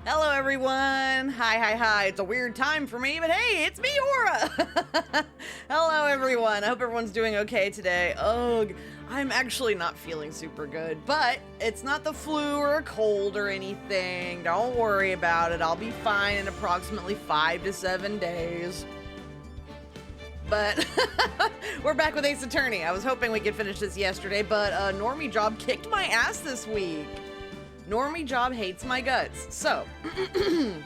Hello, everyone. Hi. It's a weird time for me, but hey, it's me, Aura. Hello, everyone. I hope everyone's doing okay today. Ugh, I'm actually not feeling super good, but it's not the flu or a cold or anything. Don't worry about it. I'll be fine in approximately 5 to 7 days. But we're back with Ace Attorney. I was hoping we could finish this yesterday, but Normie Job kicked my ass this week. Normie Job hates my guts. So,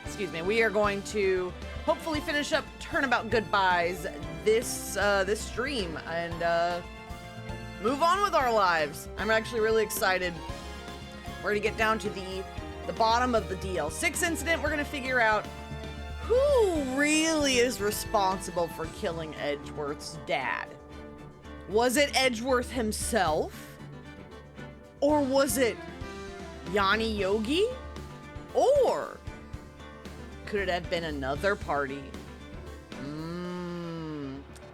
excuse me, we are going to hopefully finish up Turnabout Goodbyes this stream and move on with our lives. I'm actually really excited. We're gonna get down to the bottom of the DL-6 incident. We're gonna figure out who really is responsible for killing Edgeworth's dad. Was it Edgeworth himself? Or was it Yanni Yogi? Or could it have been another party?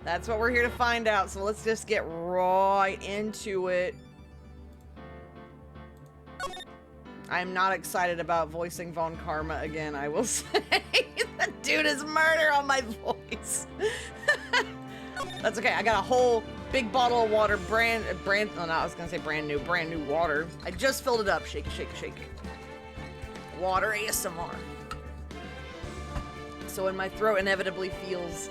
That's what we're here to find out, so let's just get right into it. I'm not excited about voicing Von Karma again, I will say. That dude is murder on my voice. That's okay, I got a whole big bottle of water, brand new water. I just filled it up. Shake it. Water ASMR. So when my throat inevitably feels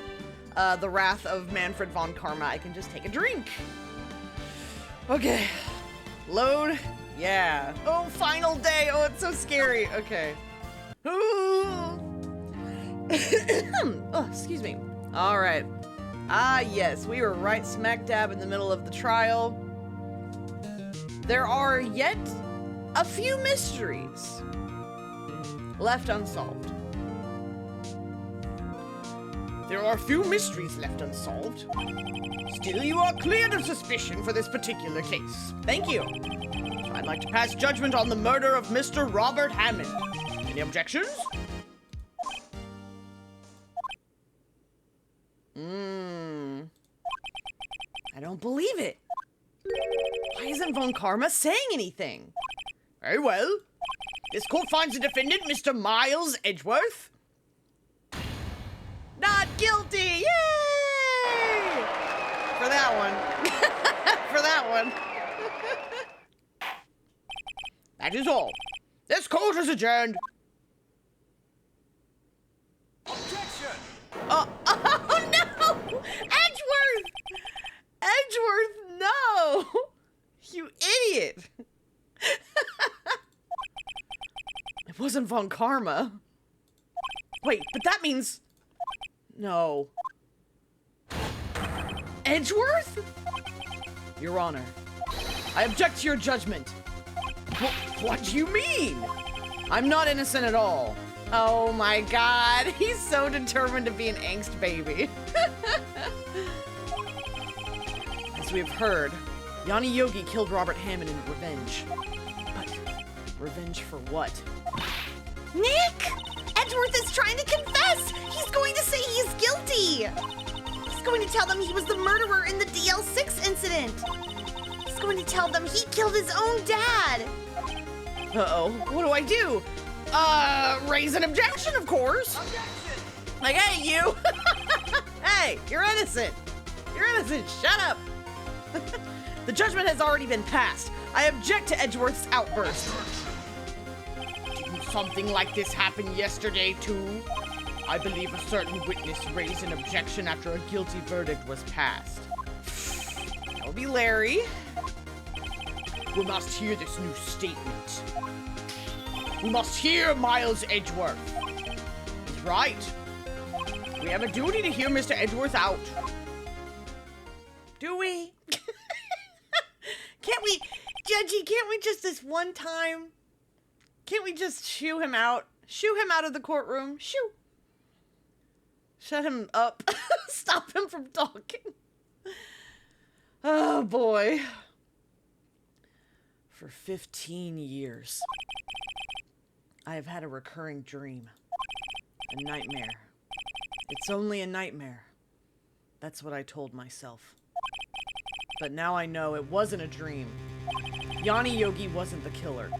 the wrath of Manfred von Karma, I can just take a drink. Okay. Load. Yeah. Oh, final day. Oh, it's so scary. Okay. Ooh. Oh, excuse me. All right. Ah, yes, we were right smack dab in the middle of the trial. There are yet a few mysteries left unsolved. There are a few mysteries left unsolved. Still, you are cleared of suspicion for this particular case. Thank you. I'd like to pass judgment on the murder of Mr. Robert Hammond. Any objections? I don't believe it. Why isn't Von Karma saying anything? Very well. This court finds the defendant, Mr. Miles Edgeworth, not guilty. Yay! For that one. For that one. That is all. This court is adjourned. Objection! Oh no! Edgeworth! Edgeworth, no! You idiot! It wasn't Von Karma. Wait, but that means... No. Edgeworth? Your Honor, I object to your judgment. What do you mean? I'm not innocent at all. Oh my god, he's so determined to be an angst baby. As we have heard, Yanni Yogi killed Robert Hammond in revenge. But revenge for what? Nick! Edgeworth is trying to confess! He's going to say he is guilty! He's going to tell them he was the murderer in the DL-6 incident! He's going to tell them he killed his own dad! Uh-oh, what do I do? Raise an objection, of course! Objection! Like, hey, you! Hey, you're innocent! You're innocent, shut up! The judgment has already been passed. I object to Edgeworth's outburst. Didn't something like this happen yesterday, too? I believe a certain witness raised an objection after a guilty verdict was passed. That would be Larry. We must hear this new statement. We must hear Miles Edgeworth. He's right. We have a duty to hear Mr. Edgeworth out. Do we? Can't we, Judgy, can't we just this one time? Can't we just shoo him out? Shoo him out of the courtroom. Shoo. Shut him up. Stop him from talking. Oh boy. For 15 years, I have had a recurring dream. A nightmare. It's only a nightmare. That's what I told myself. But now I know it wasn't a dream. Yanni Yogi wasn't the killer.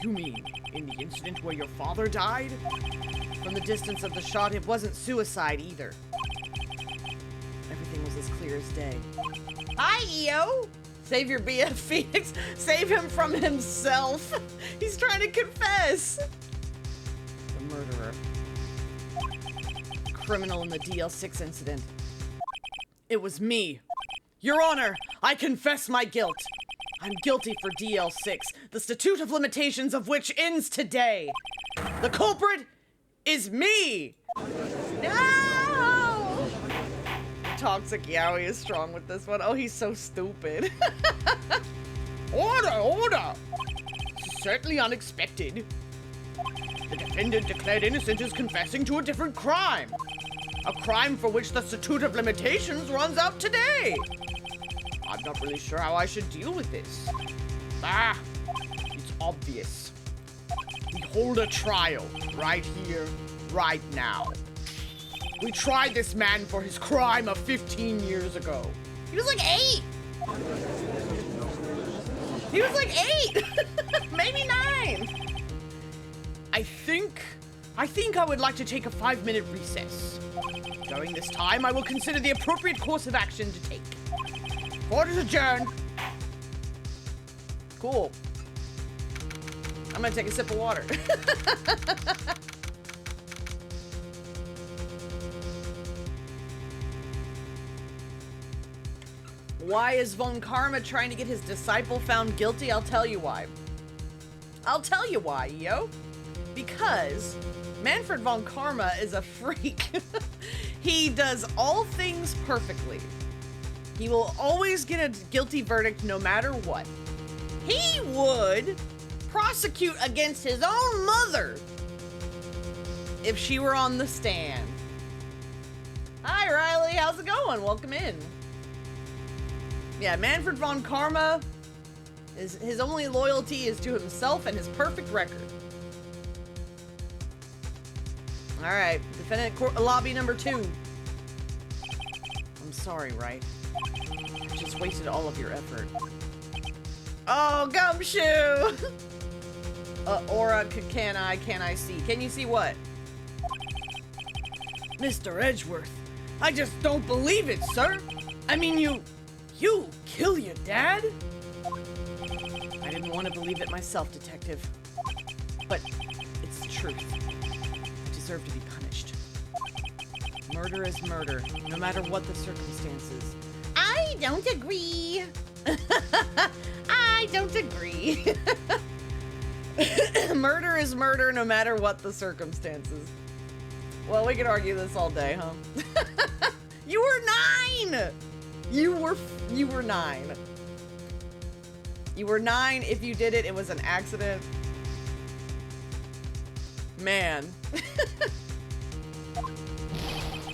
You mean in the incident where your father died? From the distance of the shot, it wasn't suicide either. Everything was as clear as day. Hi, EO! Save your BF Phoenix. Save him from himself. He's trying to confess. The murderer. Criminal in the DL-6 incident. It was me. Your Honor, I confess my guilt. I'm guilty for DL-6, the statute of limitations of which ends today. The culprit is me. No! Toxic Yowie is strong with this one. Oh, he's so stupid. Order! This is certainly unexpected. The defendant declared innocent is confessing to a different crime. A crime for which the statute of limitations runs out today. I'm not really sure how I should deal with this. It's obvious. We hold a trial right here, right now. We tried this man for his crime of 15 years ago. He was like 8. He was like 8, maybe 9. I think I would like to take a 5-minute recess. During this time, I will consider the appropriate course of action to take. Court is adjourned. Cool. I'm gonna take a sip of water. Why is Von Karma trying to get his disciple found guilty? I'll tell you why. I'll tell you why, yo. Because Manfred Von Karma is a freak. He does all things perfectly. He will always get a guilty verdict no matter what. He would prosecute against his own mother if she were on the stand. Hi, Riley. How's it going? Welcome in. Yeah, Manfred Von Karma, his only loyalty is to himself and his perfect record. All right, defendant court, lobby number 2. I'm sorry, Wright. I just wasted all of your effort. Oh, Gumshoe! Aura, can I see? Can you see what? Mr. Edgeworth, I just don't believe it, sir. I mean, you kill your dad? I didn't want to believe it myself, detective. But it's the truth. I deserve to be punished. Murder is murder, no matter what the circumstances. I don't agree. I don't agree. Murder is murder, no matter what the circumstances. Well, we could argue this all day, huh? You were 9! You were 9. You were 9. If you did it, it was an accident. Man.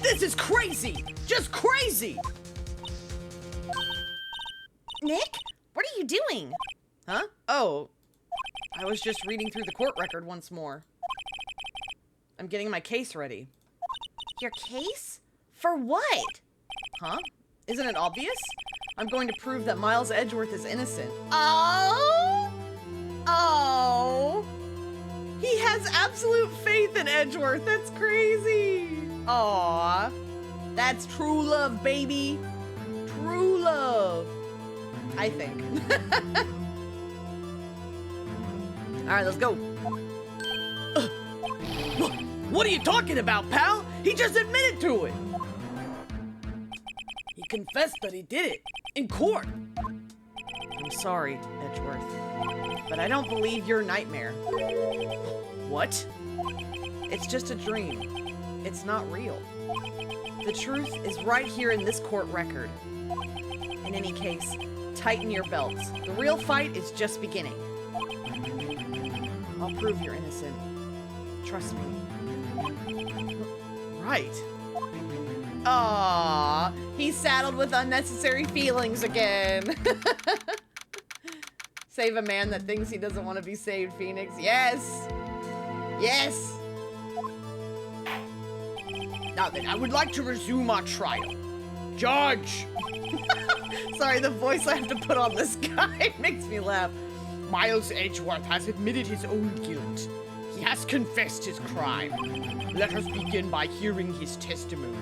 This is crazy! Just crazy! Nick, what are you doing? Huh? Oh. I was just reading through the court record once more. I'm getting my case ready. Your case? For what? Huh? Isn't it obvious? I'm going to prove that Miles Edgeworth is innocent. Oh? Oh. He has absolute faith in Edgeworth. That's crazy. Aw. That's true love, baby. True love. I think. All right, let's go. What are you talking about, pal? He just admitted to it. He confessed that he did it in court. I'm sorry, Edgeworth, but I don't believe your nightmare. What? It's just a dream. It's not real. The truth is right here in this court record. In any case, tighten your belts. The real fight is just beginning. I'll prove you're innocent. Trust me. Right. Aww, he's saddled with unnecessary feelings again. Save a man that thinks he doesn't want to be saved, Phoenix. Yes. Yes. Now then, I would like to resume our trial. Judge. Sorry, the voice I have to put on this guy makes me laugh. Miles Edgeworth has admitted his own guilt. He has confessed his crime. Let us begin by hearing his testimony.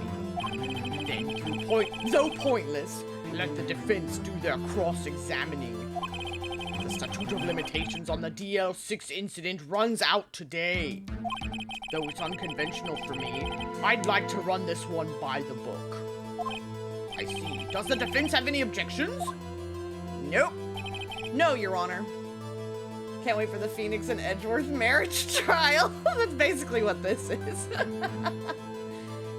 Then, though pointless, let the defense do their cross-examining. The statute of limitations on the DL-6 incident runs out today. Though it's unconventional for me, I'd like to run this one by the book. I see. Does the defense have any objections? Nope. No, Your Honor. Can't wait for the Phoenix and Edgeworth marriage trial. That's basically what this is.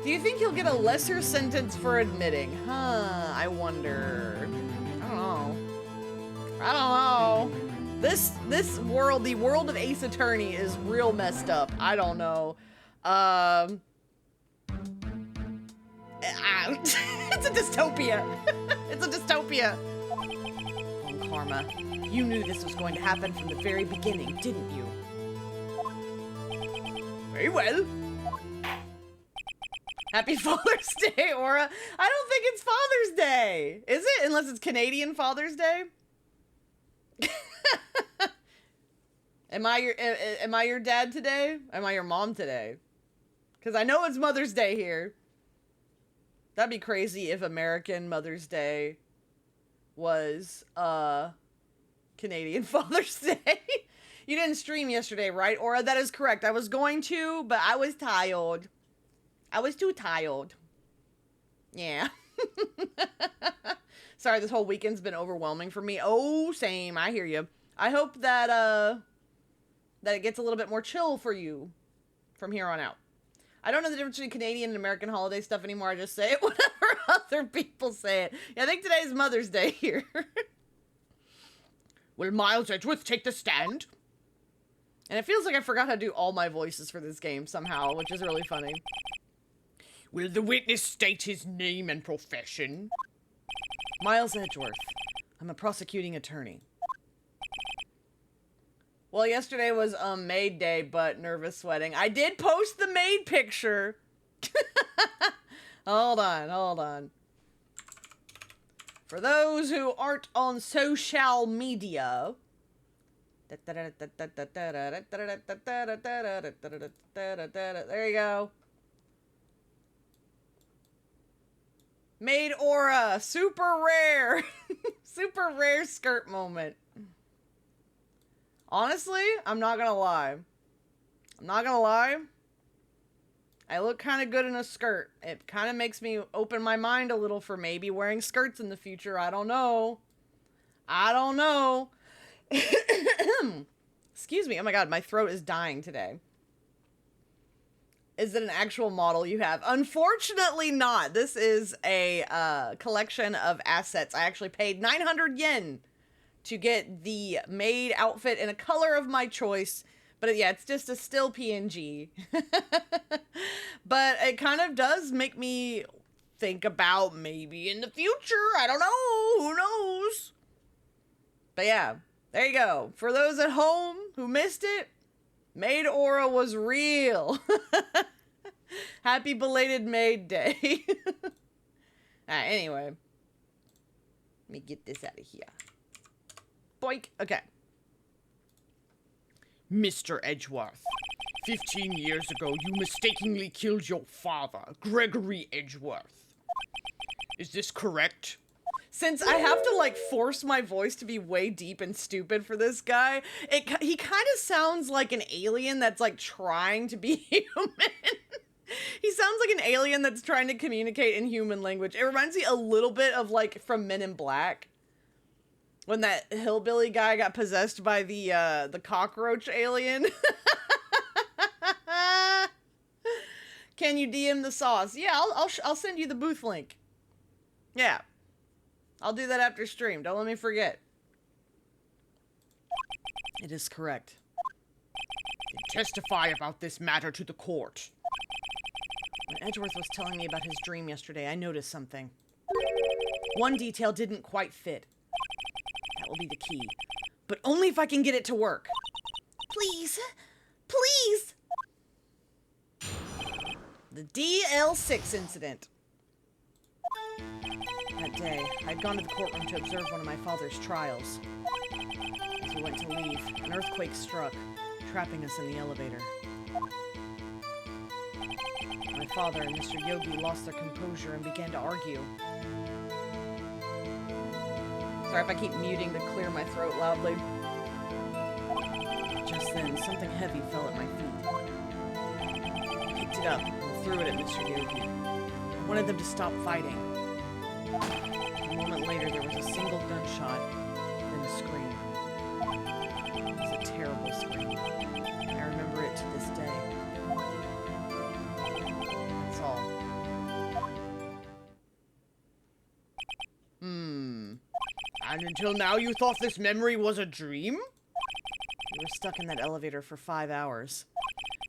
Do you think he'll get a lesser sentence for admitting? Huh, I wonder. I don't know. I don't know. This world, the world of Ace Attorney is real messed up. I don't know. It's a dystopia. It's a dystopia. Oh, Karma. You knew this was going to happen from the very beginning, didn't you? Very well. Happy Father's Day, Aura. I don't think it's Father's Day. Is it? Unless it's Canadian Father's Day? Am I your dad today? Am I your mom today? Because I know it's Mother's Day here. That'd be crazy if American Mother's Day was Canadian Father's Day. You didn't stream yesterday, right, Aura? That is correct. I was going to, but I was tired. I was too tired. Yeah. Sorry, this whole weekend's been overwhelming for me. Oh, same. I hear you. I hope that that it gets a little bit more chill for you from here on out. I don't know the difference between Canadian and American holiday stuff anymore. I just say it whenever other people say it. Yeah, I think today's Mother's Day here. Will Miles Edgeworth take the stand? And it feels like I forgot how to do all my voices for this game somehow, which is really funny. Will the witness state his name and profession? Miles Edgeworth. I'm a prosecuting attorney. Well, yesterday was maid day, but nervous sweating. I did post the maid picture. Hold on. For those who aren't on social media. There you go. Maid Aura. Super rare. Super rare skirt moment. Honestly, I'm not gonna lie. I look kind of good in a skirt. It kind of makes me open my mind a little for maybe wearing skirts in the future. I don't know. Excuse me. Oh my god, my throat is dying today. Is it an actual model you have? Unfortunately not. This is a collection of assets. I actually paid 900 yen to get the maid outfit in a color of my choice. But yeah, it's just a still PNG. But it kind of does make me think about maybe in the future. I don't know. Who knows? But yeah, there you go. For those at home who missed it, Maid Aura was real. Happy belated Maid Day. Alright, anyway. Let me get this out of here. Boink. Okay. Mr. Edgeworth, 15 years ago, you mistakenly killed your father, Gregory Edgeworth. Is this correct? Since I have to, like, force my voice to be way deep and stupid for this guy, he kind of sounds like an alien that's, like, trying to be human. He sounds like an alien that's trying to communicate in human language. It reminds me a little bit of, like, from Men in Black. When that hillbilly guy got possessed by the cockroach alien. Can you DM the sauce? Yeah, I'll send you the booth link. Yeah. I'll do that after stream. Don't let me forget. It is correct. Testify about this matter to the court. When Edgeworth was telling me about his dream yesterday, I noticed something. One detail didn't quite fit. That will be the key. But only if I can get it to work. Please. Please. The DL-6 incident. that day, I'd gone to the courtroom to observe one of my father's trials. As we went to leave, an earthquake struck, trapping us in the elevator. My father and Mr. Yogi lost their composure and began to argue. Sorry if I keep muting to clear my throat loudly. Just then, something heavy fell at my feet. I picked it up and threw it at Mr. Yogi. I wanted them to stop fighting. A moment later, there was a single gunshot, then a scream. It was a terrible scream. I remember it to this day. That's all. And until now you thought this memory was a dream? We were stuck in that elevator for 5 hours.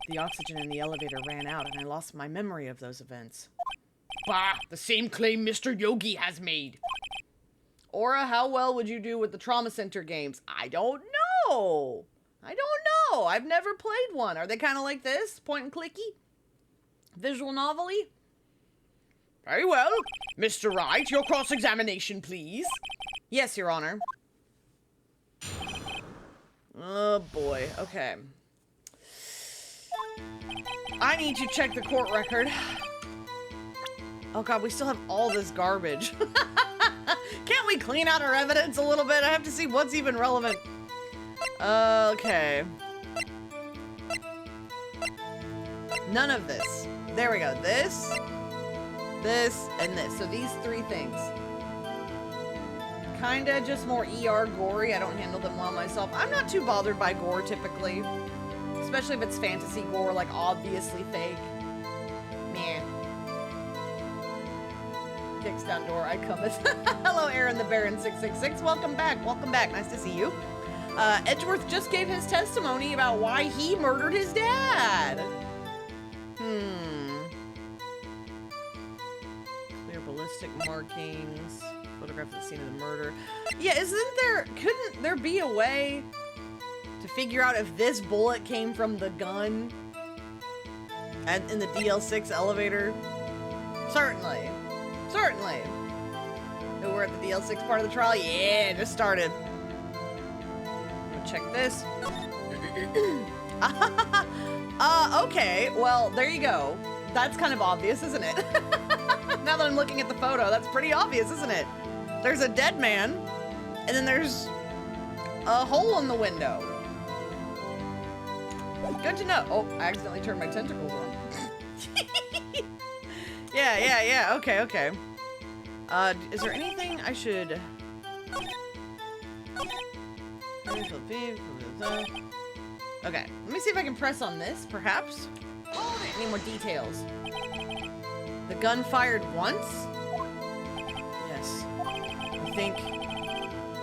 The oxygen in the elevator ran out, and I lost my memory of those events. Bah! The same claim Mr. Yogi has made. Aura, how well would you do with the Trauma Center games? I don't know. I've never played one. Are they kind of like this? Point and clicky? Visual novel-y? Very well. Mr. Wright, your cross-examination, please. Yes, Your Honor. Oh, boy. Okay. I need to check the court record. Oh, God, we still have all this garbage. Can't we clean out our evidence a little bit? I have to see what's even relevant. Okay. None of this. There we go. This, and this. So these three things. Kinda just more ER gory. I don't handle them well myself. I'm not too bothered by gore typically. Especially if it's fantasy gore, like obviously fake. Meh. Kicks down door, I come as hello, Aaron the Baron 666. Welcome back. Nice to see you. Edgeworth just gave his testimony about why he murdered his dad. Clear ballistic markings. Photograph of the scene of the murder. Yeah, couldn't there be a way to figure out if this bullet came from the gun and in the DL-6 elevator? Certainly. Oh, we're at the DL-6 part of the trial? Yeah, just started. Check this. Okay, well, there you go. That's kind of obvious, isn't it? Now that I'm looking at the photo, that's pretty obvious, isn't it? There's a dead man, and then there's a hole in the window. Good to know. Oh, I accidentally turned my tentacles on. Yeah, okay. Is there anything I should... Okay, let me see if I can press on this, perhaps. I need more details. The gun fired once? Yes. I think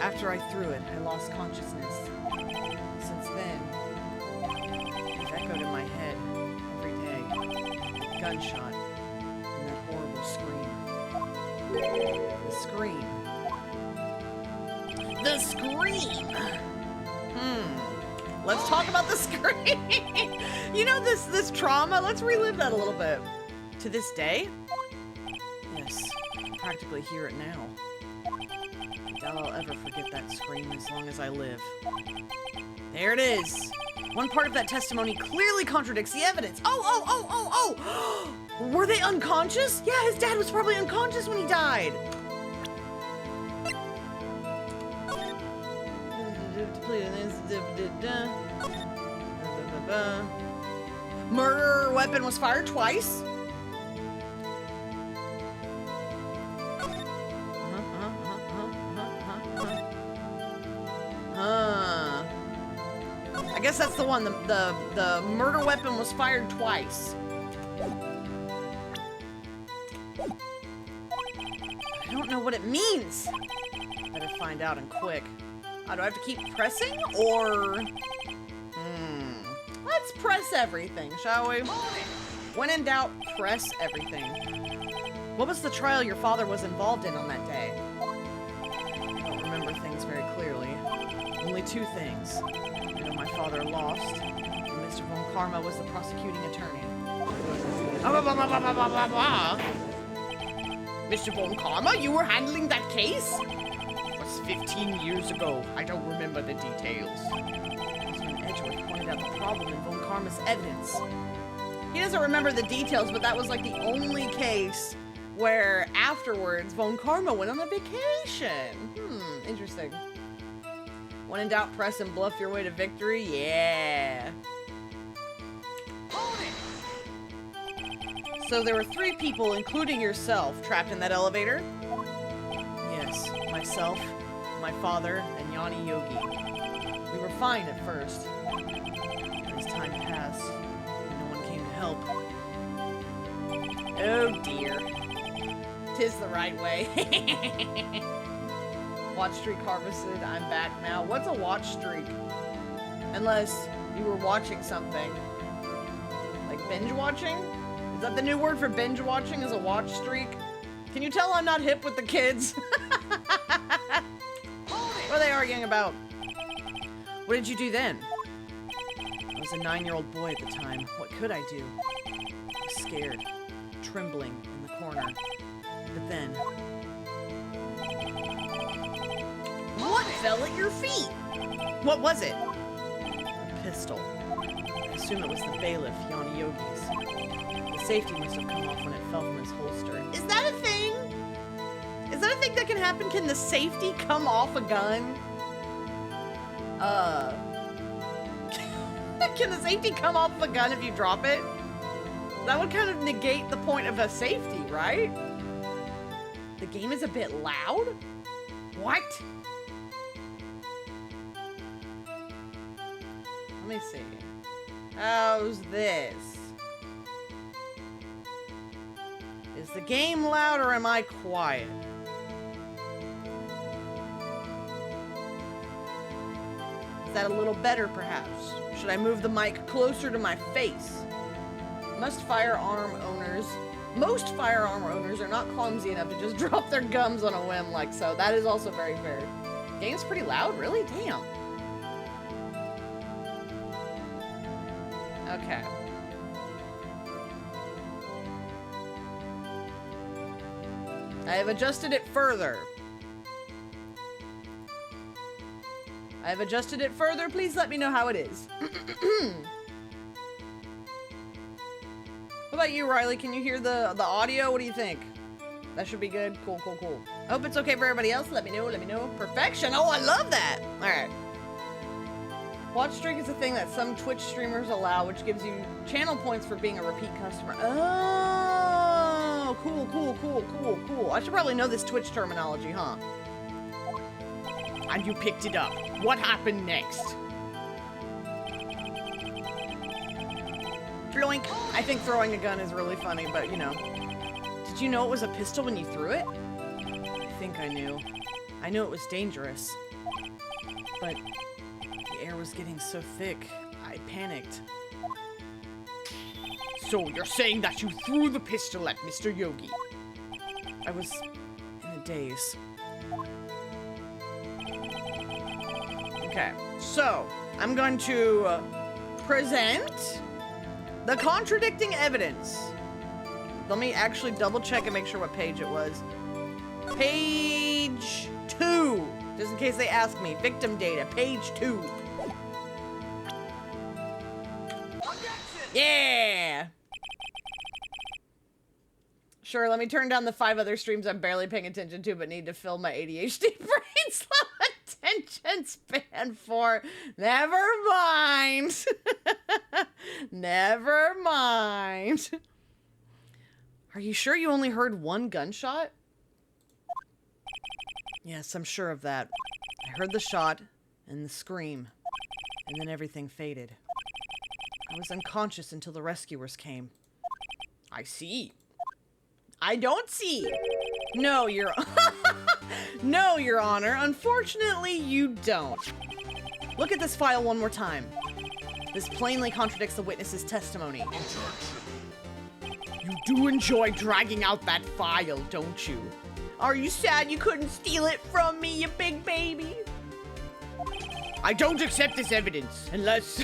after I threw it, I lost consciousness. Since then, it's echoed in my head every day. Gunshot and that horrible scream. The scream. The scream! Let's talk about the scream. You know, this trauma, let's relive that a little bit. To this day? Yes, I can practically hear it now. I doubt I'll ever forget that scream as long as I live. There it is. One part of that testimony clearly contradicts the evidence. Oh! Were they unconscious? Yeah, his dad was probably unconscious when he died. Murder weapon was fired twice. I guess that's the one. The murder weapon was fired twice. I don't know what it means. Better find out and quick. Do I have to keep pressing, or... Let's press everything, shall we? When in doubt, press everything. What was the trial your father was involved in on that day? I don't remember things very clearly. Only two things. I know my father lost, and Mr. Von Karma was the prosecuting attorney. Mr. Von Karma, you were handling that case? It was 15 years ago. I don't remember the details. When Edgeworth pointed out the problem in Von Karma's evidence. He doesn't remember the details, but that was like the only case where afterwards Von Karma went on a vacation. Interesting. When in doubt, press and bluff your way to victory. Yeah. So there were 3 people, including yourself, trapped in that elevator? Yes, myself, my father, and Yanni Yogi. We were fine at first. As time passed, no one came to help. Oh dear. 'Tis the right way. Watch streak harvested, I'm back now. What's a watch streak? Unless you were watching something. Like binge watching? Is that the new word for binge watching, is a watch streak? Can you tell I'm not hip with the kids? What are they arguing about? What did you do then? I was a 9-year-old boy at the time. What could I do? I was scared, trembling in the corner. But then... What fell at your feet? What was it? A pistol. I assume it was the bailiff, Yanni Yogi's. The safety must have come off when it fell from his holster. Is that a thing? Is that a thing that can happen? Can the safety come off a gun? Can the safety come off of a gun if you drop it? That would kind of negate the point of a safety, right? The game is a bit loud? What? Let me see. How's this? Is the game loud or am I quiet? Is that a little better, perhaps? Should I move the mic closer to my face? Most firearm owners are not clumsy enough to just drop their gums on a whim like so. That is also very fair. Game's pretty loud, really? Damn. Okay. I have adjusted it further. Please let me know how it is. What about you, Riley? Can you hear the audio? What do you think? That should be good. Cool. I hope it's okay for everybody else. Let me know. Perfection. Oh, I love that. All right. Watch streak is a thing that some Twitch streamers allow, which gives you channel points for being a repeat customer. Oh, cool. I should probably know this Twitch terminology, huh? And you picked it up. What happened next? Floink. I think throwing a gun is really funny, but you know. Did you know it was a pistol when you threw it? I think I knew. I knew it was dangerous. But the air was getting so thick, I panicked. So you're saying that you threw the pistol at Mr. Yogi? I was in a daze. Okay, so I'm going to present the contradicting evidence. Let me actually double check and make sure what page it was. Page 2, just in case they ask me. Victim data, page 2. Yeah! Sure, let me turn down the 5 other streams I'm barely paying attention to but need to fill my ADHD brain slow attention span for. Never mind. Never mind. Are you sure you only heard 1 gunshot? Yes, I'm sure of that. I heard the shot and the scream, and then everything faded. I was unconscious until the rescuers came. I see. I don't see. No, Your No, Your Honor. Unfortunately, you don't. Look at this file one more time. This plainly contradicts the witness's testimony. You do enjoy dragging out that file, don't you? Are you sad you couldn't steal it from me, you big baby? I don't accept this evidence unless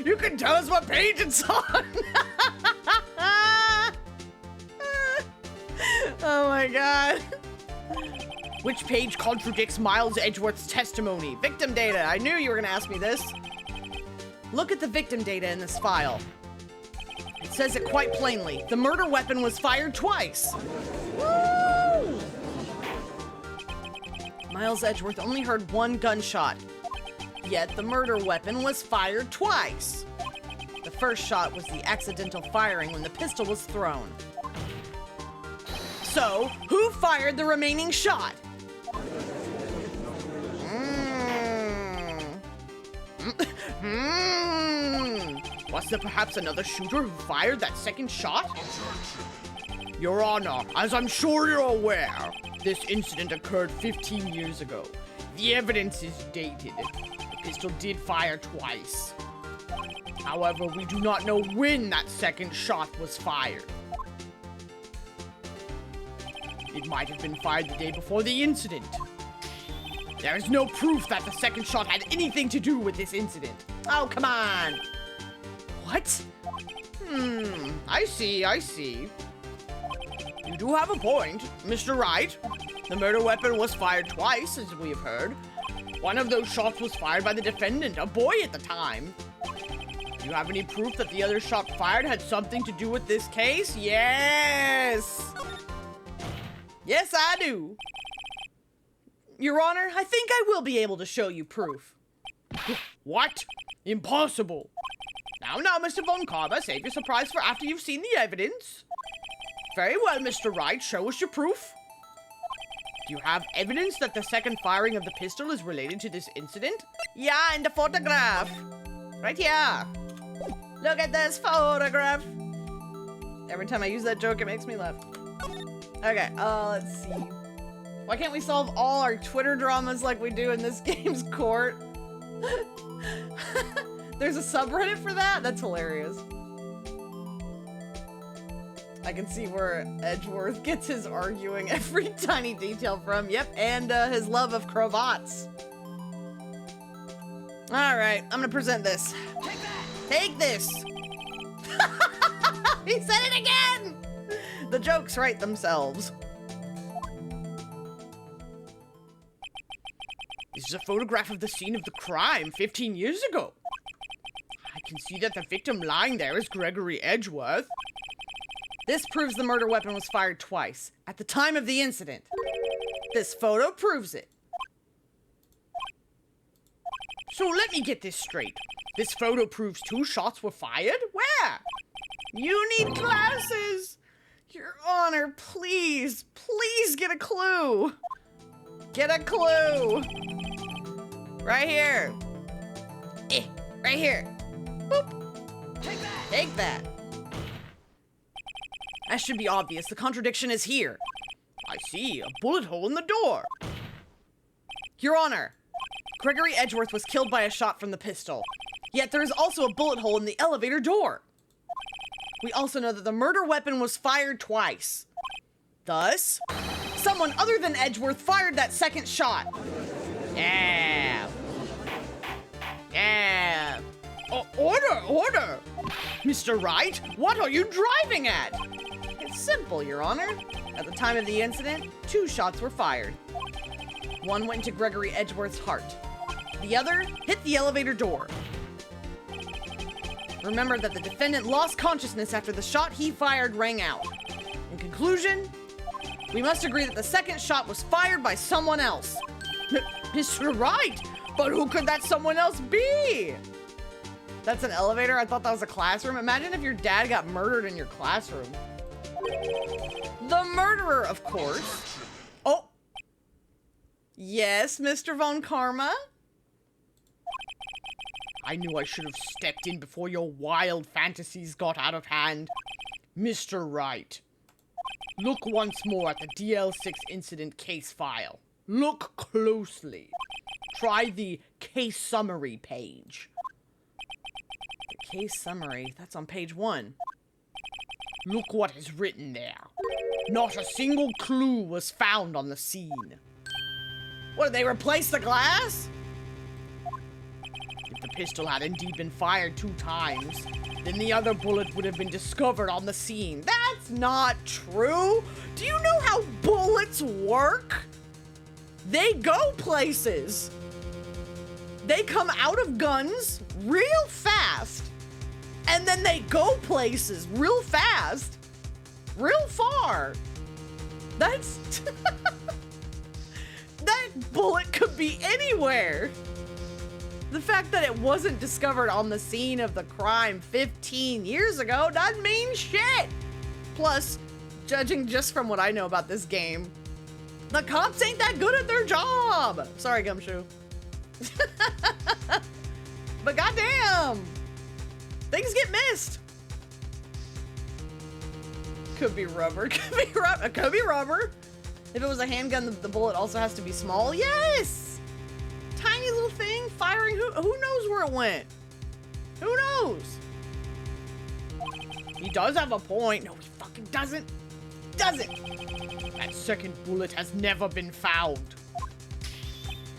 you can tell us what page it's on. Oh my god. Which page contradicts Miles Edgeworth's testimony? Victim data. I knew you were gonna ask me this. Look at the victim data in this file. It says it quite plainly. The murder weapon was fired twice. Woo! Miles Edgeworth only heard one gunshot. Yet the murder weapon was fired twice. The first shot was the accidental firing when the pistol was thrown. So, who fired the remaining shot? Was there perhaps another shooter who fired that second shot? Your Honor, as I'm sure you're aware, this incident occurred 15 years ago. The evidence is dated. The pistol did fire twice. However, we do not know when that second shot was fired. It might have been fired the day before the incident. There is no proof that the second shot had anything to do with this incident. Oh, come on. What? I see. You do have a point, Mr. Wright. The murder weapon was fired twice, as we have heard. One of those shots was fired by the defendant, a boy at the time. Do you have any proof that the other shot fired had something to do with this case? Yes! Yes, I do. Your Honor, I think I will be able to show you proof. What? Impossible. Now, Mr. Von Karma, save your surprise for after you've seen the evidence. Very well, Mr. Wright, show us your proof. Do you have evidence that the second firing of the pistol is related to this incident? Yeah, in the photograph. Right here. Look at this photograph. Every time I use that joke, it makes me laugh. Okay, let's see. Why can't we solve all our Twitter dramas like we do in this game's court? There's a subreddit for that? That's hilarious. I can see where Edgeworth gets his arguing every tiny detail from. Yep, and his love of cravats. All right, I'm gonna present this. Take that! Take this! He said it again! The jokes write themselves. This is a photograph of the scene of the crime 15 years ago. I can see that the victim lying there is Gregory Edgeworth. This proves the murder weapon was fired twice, at the time of the incident. This photo proves it. So let me get this straight. This photo proves 2 shots were fired? Where? You need glasses! Your Honor, please, please get a clue. Get a clue. Right here. Right here. Boop. Take that! Take that. That should be obvious. The contradiction is here. I see, a bullet hole in the door. Your Honor, Gregory Edgeworth was killed by a shot from the pistol. Yet there is also a bullet hole in the elevator door. We also know that the murder weapon was fired twice. Thus, someone other than Edgeworth fired that second shot. Yeah. Order! Mr. Wright, what are you driving at? It's simple, Your Honor. At the time of the incident, 2 shots were fired. One went to Gregory Edgeworth's heart. The other hit the elevator door. Remember that the defendant lost consciousness after the shot he fired rang out. In conclusion, we must agree that the second shot was fired by someone else. Mr. Wright, but who could that someone else be? That's an elevator? I thought that was a classroom. Imagine if your dad got murdered in your classroom. The murderer, of course. Oh. Yes, Mr. Von Karma? I knew I should have stepped in before your wild fantasies got out of hand. Mr. Wright, look once more at the DL-6 incident case file. Look closely. Try the case summary page. The case summary? That's on page 1. Look what is written there. Not a single clue was found on the scene. What, did they replace the glass? If the pistol had indeed been fired 2 times, then the other bullet would have been discovered on the scene. That's That's not true. Do you know how bullets work? They go places. They come out of guns real fast, and then they go places real fast, real far. That's... that bullet could be anywhere. The fact that it wasn't discovered on the scene of the crime 15 years ago doesn't mean shit. Plus, judging just from what I know about this game, the cops ain't that good at their job. Sorry, Gumshoe. But goddamn, things get missed. Could be rubber. Could be rubber. Could be rubber. If it was a handgun, the bullet also has to be small. Yes. Tiny little thing firing. Who knows where it went? Who knows? He does have a point. No, he fucking doesn't. Doesn't. That second bullet has never been found.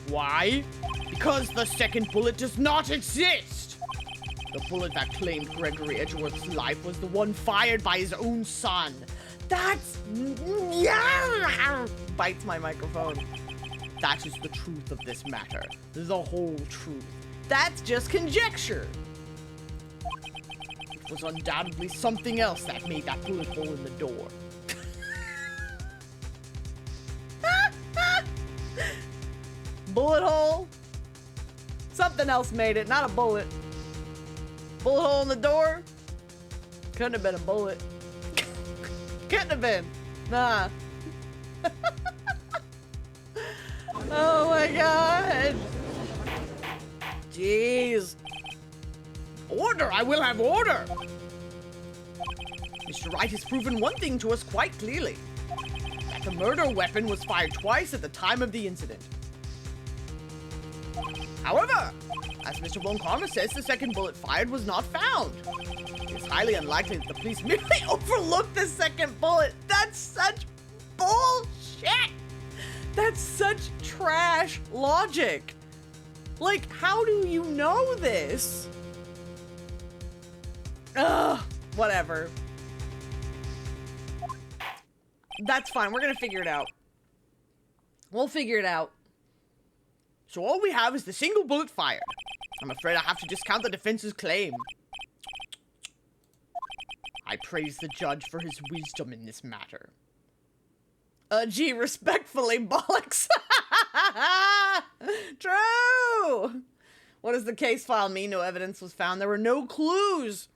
Why? Because the second bullet does not exist. The bullet that claimed Gregory Edgeworth's life was the one fired by his own son. That's... yeah! Bites my microphone. That is the truth of this matter. The whole truth. That's just conjecture. It was undoubtedly something else that made that bullet hole in the door. Bullet hole. Something else made it, not a bullet. Bullet hole in the door. Couldn't have been a bullet. Couldn't have been. Nah. Oh my god. Jeez. Order! I will have order! Mr. Wright has proven one thing to us quite clearly. That the murder weapon was fired twice at the time of the incident. However, as Mr. Blomkarma says, the second bullet fired was not found. It's highly unlikely that the police merely Overlooked the second bullet. That's such bullshit. That's such trash logic. Like, how do you know this? Ugh, whatever. That's fine. We're gonna figure it out. We'll figure it out. So all we have is the single bullet fired. I'm afraid I have to discount the defense's claim. I praise the judge for his wisdom in this matter. Gee, respectfully, bollocks. True. What does the case file mean? No evidence was found. There were no clues.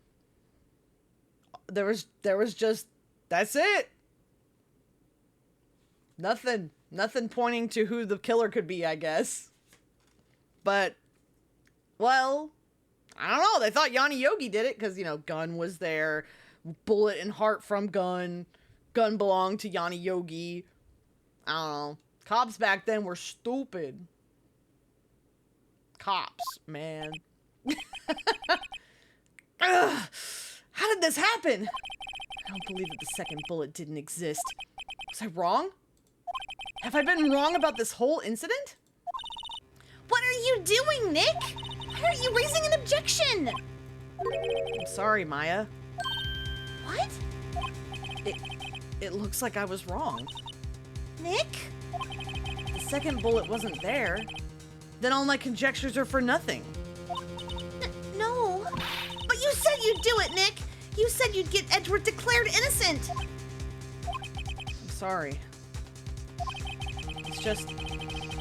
There was just, that's it. Nothing pointing to who the killer could be, I guess. But, well, I don't know. They thought Yanni Yogi did it because, you know, gun was there. Bullet and heart from gun. Gun belonged to Yanni Yogi. I don't know. Cops back then were stupid. Cops, man. Ugh. How did this happen? I don't believe that the second bullet didn't exist. Was I wrong? Have I been wrong about this whole incident? What are you doing, Nick? Why aren't you raising an objection? I'm sorry, Maya. What? It looks like I was wrong. Nick? The second bullet wasn't there. Then all my conjectures are for nothing. No. But you said you'd do it, Nick. You said you'd get Edgeworth declared innocent. I'm sorry. It's just,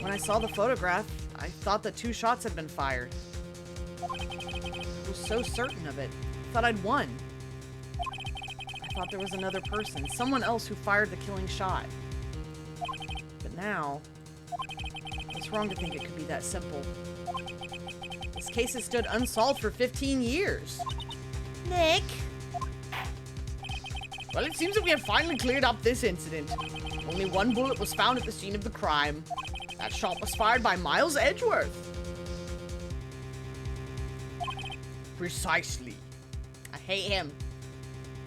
when I saw the photograph, I thought that 2 shots had been fired. I was so certain of it. I thought I'd won. I thought there was another person, someone else who fired the killing shot. But now, it's wrong to think it could be that simple. This case has stood unsolved for 15 years. Nick? Well, it seems that we have finally cleared up this incident. Only 1 bullet was found at the scene of the crime. That shot was fired by Miles Edgeworth. Precisely. I hate him.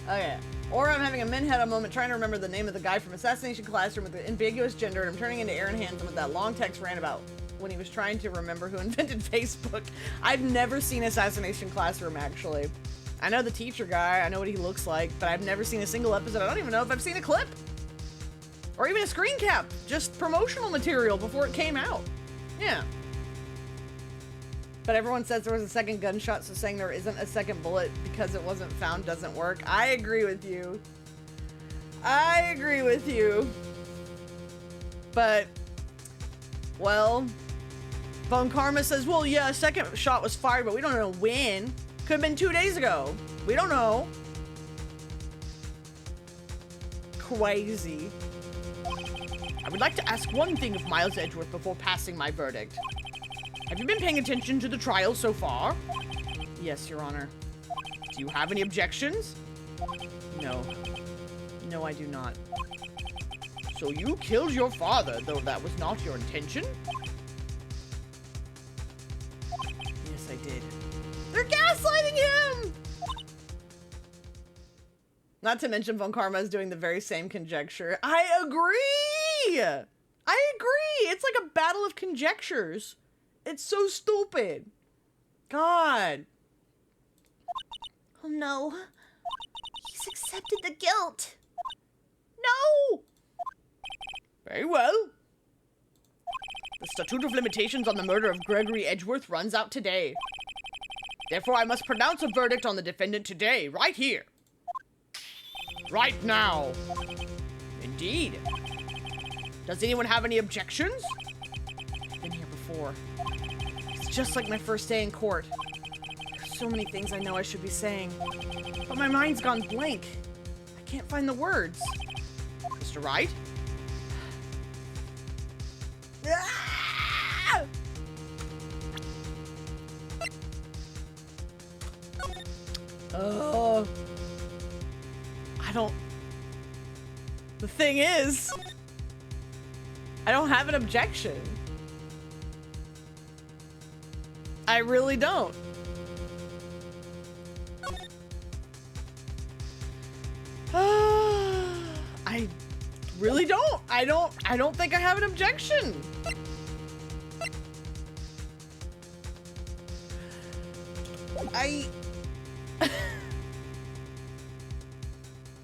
Okay. Or I'm having a Minheta moment trying to remember the name of the guy from Assassination Classroom with the ambiguous gender, and I'm turning into Aaron Hansen with that long text ran about when he was trying to remember who invented Facebook. I've never seen Assassination Classroom, actually. I know the teacher guy, I know what he looks like, but I've never seen a single episode. I don't even know if I've seen a clip. Or even a screen cap, just promotional material before it came out. Yeah. But everyone says there was a second gunshot, so saying there isn't a second bullet because it wasn't found doesn't work. I agree with you. I agree with you. But, well, Von Karma says, well, yeah, a second shot was fired, but we don't know when. Could have been 2 days ago. We don't know. Crazy. I would like to ask one thing of Miles Edgeworth before passing my verdict. Have you been paying attention to the trial so far? Yes, Your Honor. Do you have any objections? No. No, I do not. So you killed your father, though that was not your intention? Yes, I did. They're gaslighting him! Not to mention Von Karma is doing the very same conjecture. I agree! I agree! It's like a battle of conjectures. It's so stupid. God. Oh no. He's accepted the guilt. No! Very well. The statute of limitations on the murder of Gregory Edgeworth runs out today. Therefore, I must pronounce a verdict on the defendant today, right here. Right now. Indeed. Does anyone have any objections? I've been here before. It's just like my first day in court. There's so many things I know I should be saying, but my mind's gone blank. I can't find the words. Mr. Wright? Ah! Oh. I don't... The thing is, I don't have an objection. I really don't. I really don't. I don't think I have an objection.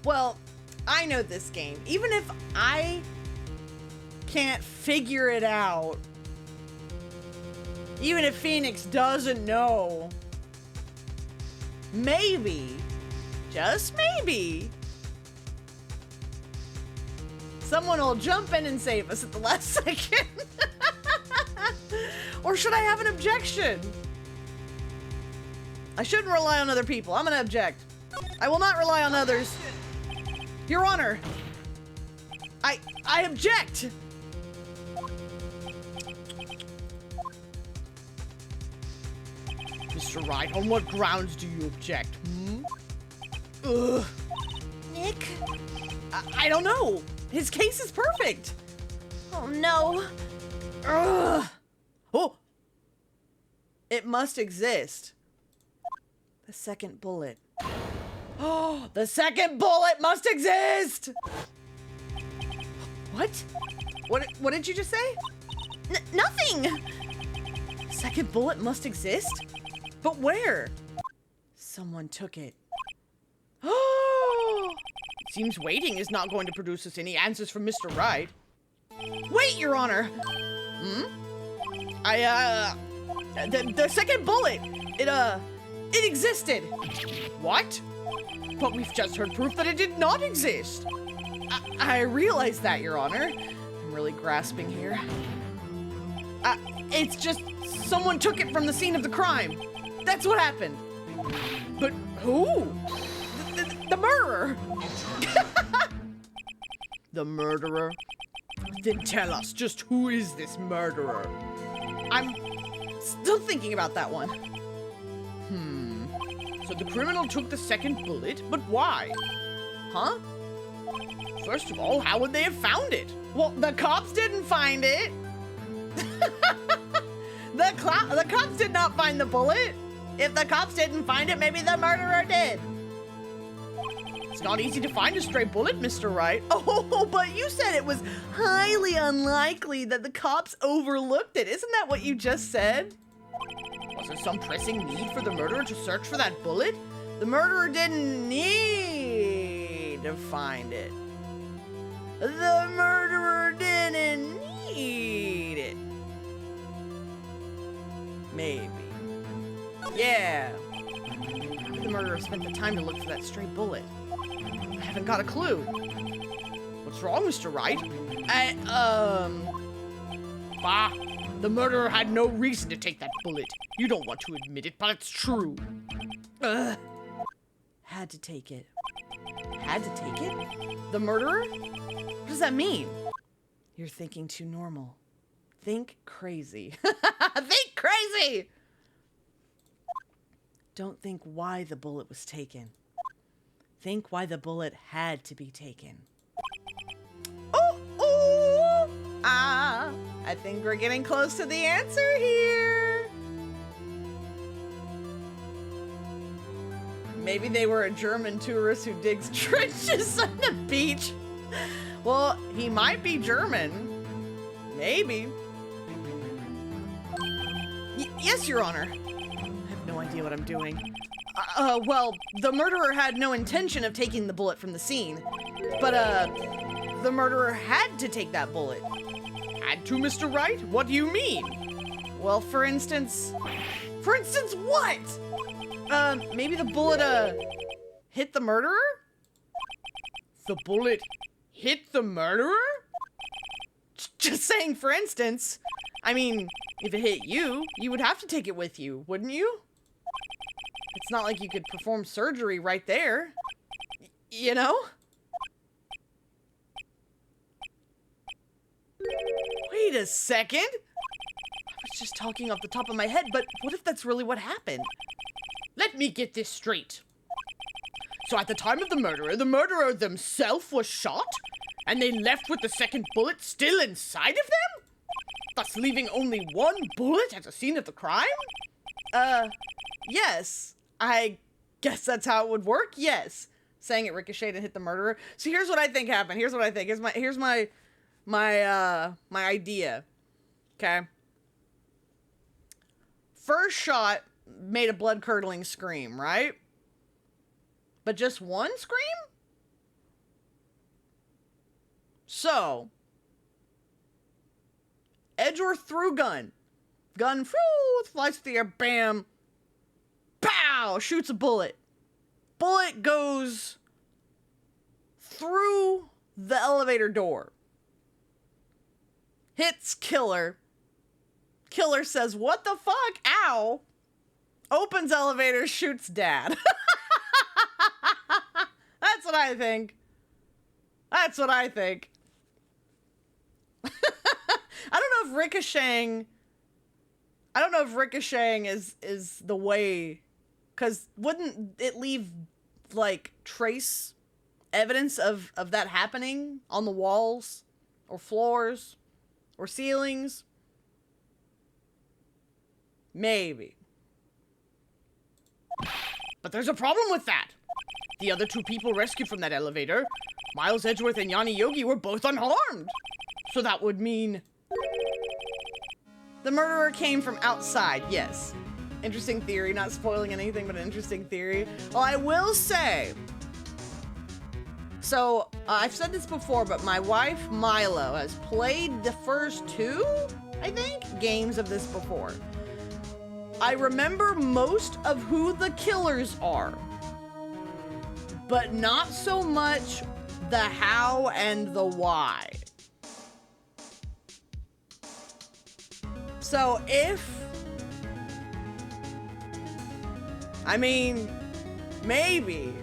Well, I know this game. Even if I can't figure it out, even if Phoenix doesn't know, maybe, just maybe, someone will jump in and save us at the last second. Or should I have an objection? I shouldn't rely on other people. I'm gonna object. I will not rely on others. Your Honor, I object. Mr. Wright, on what grounds do you object? Ugh. Nick? I don't know. His case is perfect. Oh no. Ugh. Oh. It must exist. The second bullet. Oh, the second bullet must exist. What? What did you just say? Nothing. Second bullet must exist? But where? Someone took it. Oh! It seems waiting is not going to produce us any answers from Mr. Wright. Wait, Your Honor. The second bullet. It existed. What? But we've just heard proof that it did not exist. I realize that, Your Honor. I'm really grasping here. It's just someone took it from the scene of the crime. That's what happened. But who? The murderer. The murderer? Then tell us, just who is this murderer? I'm still thinking about that one. So the criminal took the second bullet, but why? Huh? First of all, how would they have found it? Well, the cops didn't find it. The cops did not find the bullet. If the cops didn't find it, maybe the murderer did. It's not easy to find a stray bullet, Mr. Wright. Oh, but you said it was highly unlikely that the cops overlooked it. Isn't that what you just said? Was there some pressing need for the murderer to search for that bullet? The murderer didn't need to find it. The murderer didn't need it. Maybe. Yeah. The murderer spent the time to look for that stray bullet. I haven't got a clue. What's wrong, Mr. Wright? Bah, the murderer had no reason to take that bullet. You don't want to admit it, but it's true. Had to take it. Had to take it? The murderer? What does that mean? You're thinking too normal. Think crazy. Think crazy! Don't think why the bullet was taken. Think why the bullet had to be taken. I think we're getting close to the answer here. Maybe they were a German tourist who digs trenches on the beach. Well, he might be German. Maybe. Yes, Your Honor. I have no idea what I'm doing. Well, the murderer had no intention of taking the bullet from the scene. But, the murderer had to take that bullet. Had to, Mr. Wright? What do you mean? Well, for instance what? Maybe the bullet, hit the murderer? The bullet hit the murderer? Just saying, for instance. I mean, if it hit you, you would have to take it with you, wouldn't you? It's not like you could perform surgery right there. You know? Wait a second. I was just talking off the top of my head, but what if that's really what happened? Let me get this straight. So at the time of the murderer themselves was shot, and they left with the second bullet still inside of them? Thus leaving only one bullet at the scene of the crime? Yes. I guess that's how it would work, yes. Saying it ricocheted and hit the murderer. So here's what I think happened. Here's what I think. Here's my idea. Okay. First shot made a blood-curdling scream, right? But just one scream? So, Edgeworth threw gun. Gun flies through the air, bam. Pow! Shoots a bullet. Bullet goes through the elevator door. Hits killer. Killer says, "What the fuck? Ow!" Opens elevator, shoots dad. That's what I think. That's what I think. I don't know if ricocheting is the way, because wouldn't it leave, like, trace evidence of that happening on the walls or floors or ceilings? Maybe. But there's a problem with that. The other two people rescued from that elevator, Miles Edgeworth and Yanni Yogi, were both unharmed. So that would mean... The murderer came from outside, yes. Interesting theory, not spoiling anything, but an interesting theory. Well, I will say... So, I've said this before, but my wife, Milo, has played the first two, I think, games of this before. I remember most of who the killers are, but not so much the how and the why. So I mean, maybe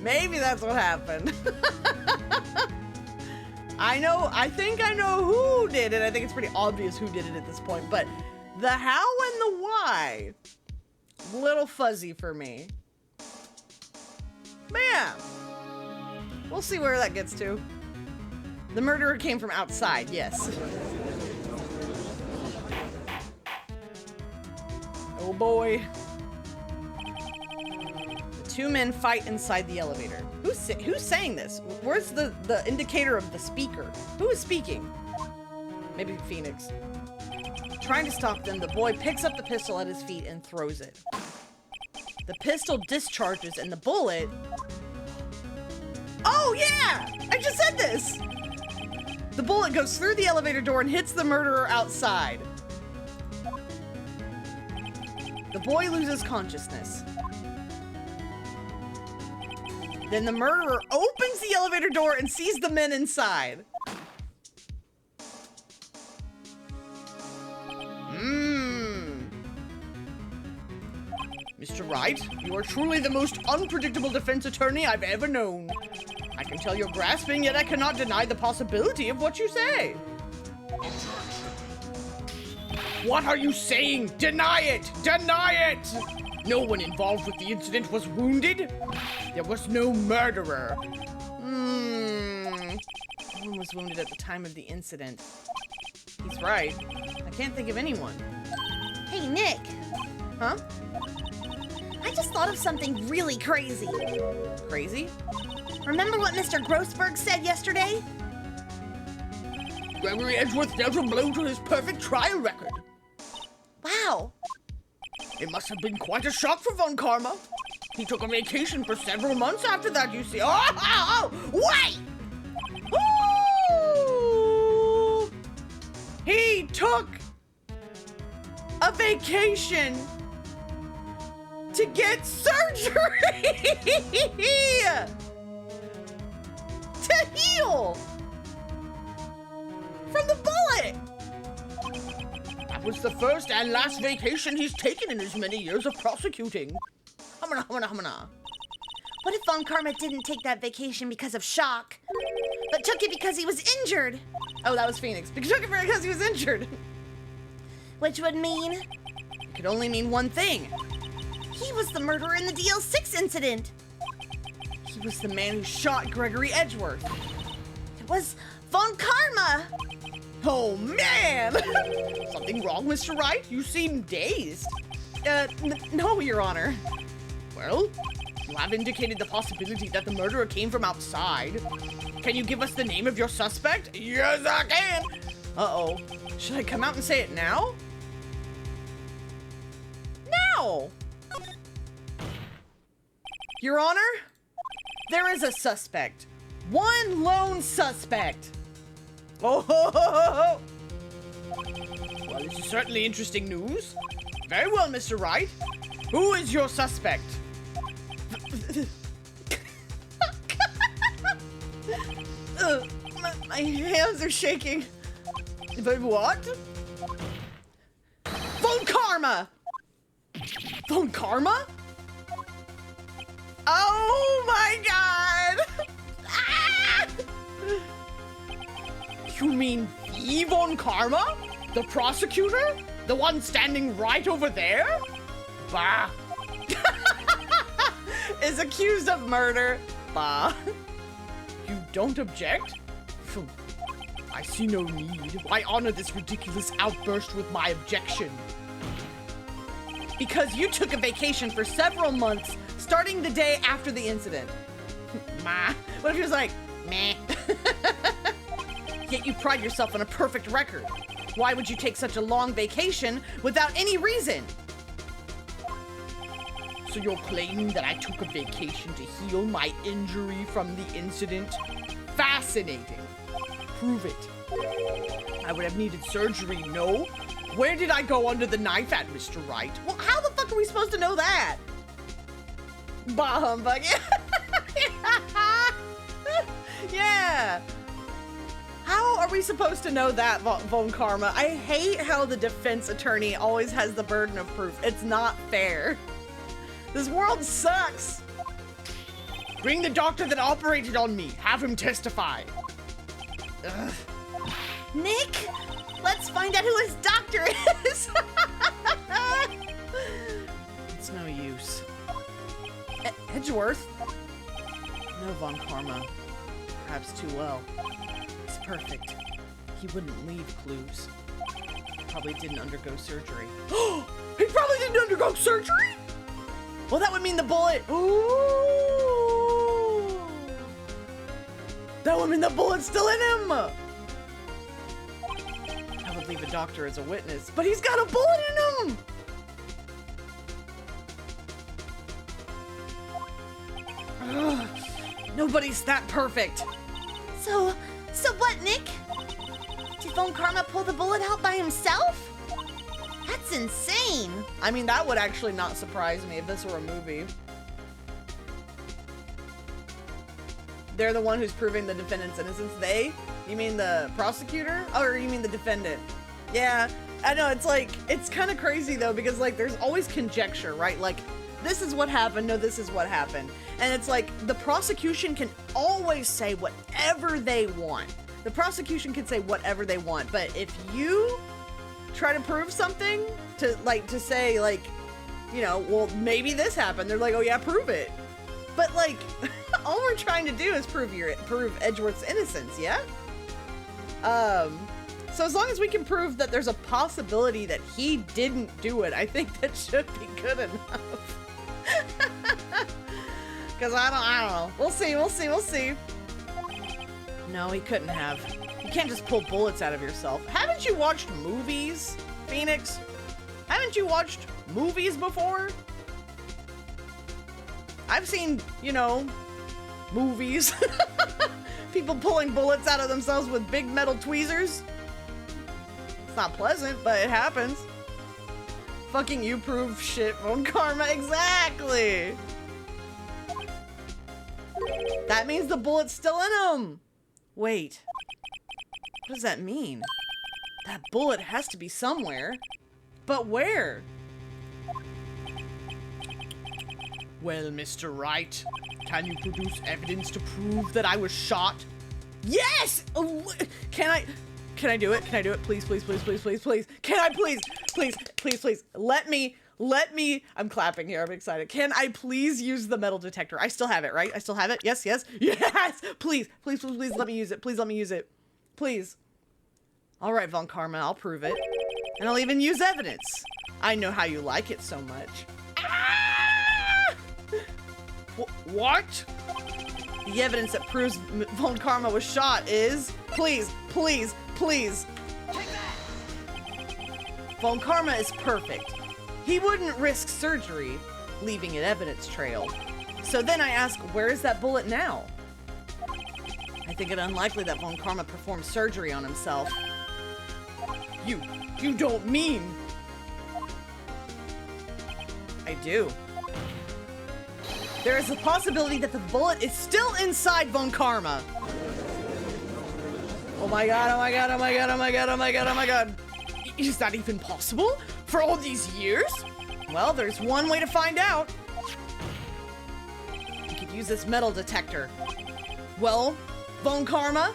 that's what happened. I think I know who did it. I think it's pretty obvious who did it at this point, but the how and the why, little fuzzy for me. But yeah, we'll see where that gets to. The murderer came from outside, yes. Oh boy. The two men fight inside the elevator. Who's saying this? Where's the indicator of the speaker? Who is speaking? Maybe Phoenix. Trying to stop them, the boy picks up the pistol at his feet and throws it. The pistol discharges and the bullet... Oh, yeah! I just said this! The bullet goes through the elevator door and hits the murderer outside. The boy loses consciousness. Then the murderer opens the elevator door and sees the men inside. Mr. Wright, you are truly the most unpredictable defense attorney I've ever known. I can tell you're grasping, yet I cannot deny the possibility of what you say. What are you saying? Deny it! Deny it! No one involved with the incident was wounded. There was no murderer. No one was wounded at the time of the incident. He's right. I can't think of anyone. Hey, Nick. Huh? I just thought of something really crazy. Crazy? Remember what Mr. Grossberg said yesterday? Gregory Edgeworth dealt a blow to his perfect trial record. Wow. It must have been quite a shock for Von Karma. He took a vacation for several months after that, you see. Oh, wait! Ooh! He took a vacation to get surgery to heal from the bullet. That was the first and last vacation he's taken in his many years of prosecuting. Humana, humana, humana. What if Von Karma didn't take that vacation because of shock, but took it because he was injured? Oh, that was Phoenix. Because he took it because he was injured. Which would mean It could only mean one thing. he was the murderer in the DL-6 incident. He was the man who shot Gregory Edgeworth. It was Von Karma. Oh, man! Something wrong, Mr. Wright? You seem dazed. No, Your Honor. Well, you have indicated the possibility that the murderer came from outside. Can you give us the name of your suspect? Yes, I can. Uh-oh. Should I come out and say it now? Now! Your Honor, there is a suspect. One lone suspect. Oh, ho, ho, ho, ho. Well, this is certainly interesting news. Very well, Mr. Wright. Who is your suspect? My hands are shaking. But what? Von Karma! Von Karma? Oh my god! Ah! You mean the Von Karma? The prosecutor? The one standing right over there? Bah. Is accused of murder. Bah. You don't object? Phew. I see no need. Why honor this ridiculous outburst with my objection? Because you took a vacation for several months, starting the day after the incident. Ma. What if he was like, meh? Yet you pride yourself on a perfect record. Why would you take such a long vacation without any reason? So you're claiming that I took a vacation to heal my injury from the incident? Fascinating. Prove it. I would have needed surgery, no? Where did I go under the knife at, Mr. Wright? Well, how the fuck are we supposed to know that? Bah humbug. Yeah. How are we supposed to know that, Von Karma? I hate how the defense attorney always has the burden of proof. It's not fair. This world sucks. Bring the doctor that operated on me. Have him testify. Ugh. Nick, let's find out who his doctor is. It's no use. Edgeworth? No, Von Karma. Perhaps too well. He's perfect. He wouldn't leave clues. Probably didn't undergo surgery. He probably didn't undergo surgery? Well, that would mean the bullet. Ooh. That would mean the bullet's still in him. I would leave a doctor as a witness, but he's got a bullet in him. Nobody's that perfect. So what, Nick? Did Von Karma pull the bullet out by himself? That's insane. I mean, that would actually not surprise me if this were a movie. They're the one who's proving the defendant's innocence. They? You mean the prosecutor? Oh, or you mean the defendant? Yeah, I know, it's like, it's kind of crazy though, because like, there's always conjecture, right? Like, this is what happened, no, this is what happened. And it's like, the prosecution can always say whatever they want. The prosecution can say whatever they want, but if you try to prove something, to say like, you know, well, maybe this happened, they're like, oh yeah, prove it. But like, all we're trying to do is prove Edgeworth's innocence, yeah? So as long as we can prove that there's a possibility that he didn't do it, I think that should be good enough. Because I don't know. We'll see. No, he couldn't have. You can't just pull bullets out of yourself. Haven't you watched movies, Phoenix? Haven't you watched movies before? I've seen, you know, movies. People pulling bullets out of themselves with big metal tweezers. It's not pleasant, but it happens. Fucking you prove shit, Von Karma, exactly. That means the bullet's still in him. Wait, what does that mean? That bullet has to be somewhere, but where? Well, Mr. Wright, can you produce evidence to prove that I was shot? Yes! Can I do it? Can I do it? Please. Can I please? Let me, I'm clapping here, I'm excited. Can I please use the metal detector? I still have it, right? I still have it? Yes! Please, let me use it. Please let me use it. Please. All right, Von Karma, I'll prove it. And I'll even use evidence. I know how you like it so much. Ah! What? The evidence that proves Von Karma was shot is, please. Von Karma is perfect. He wouldn't risk surgery, leaving an evidence trail. So then I ask, where is that bullet now? I think it unlikely that Von Karma performed surgery on himself. You don't mean... I do. There is a possibility that the bullet is still inside Von Karma. Oh my god. Is that even possible? For all these years? Well, there's one way to find out. You could use this metal detector. Well, Von Karma,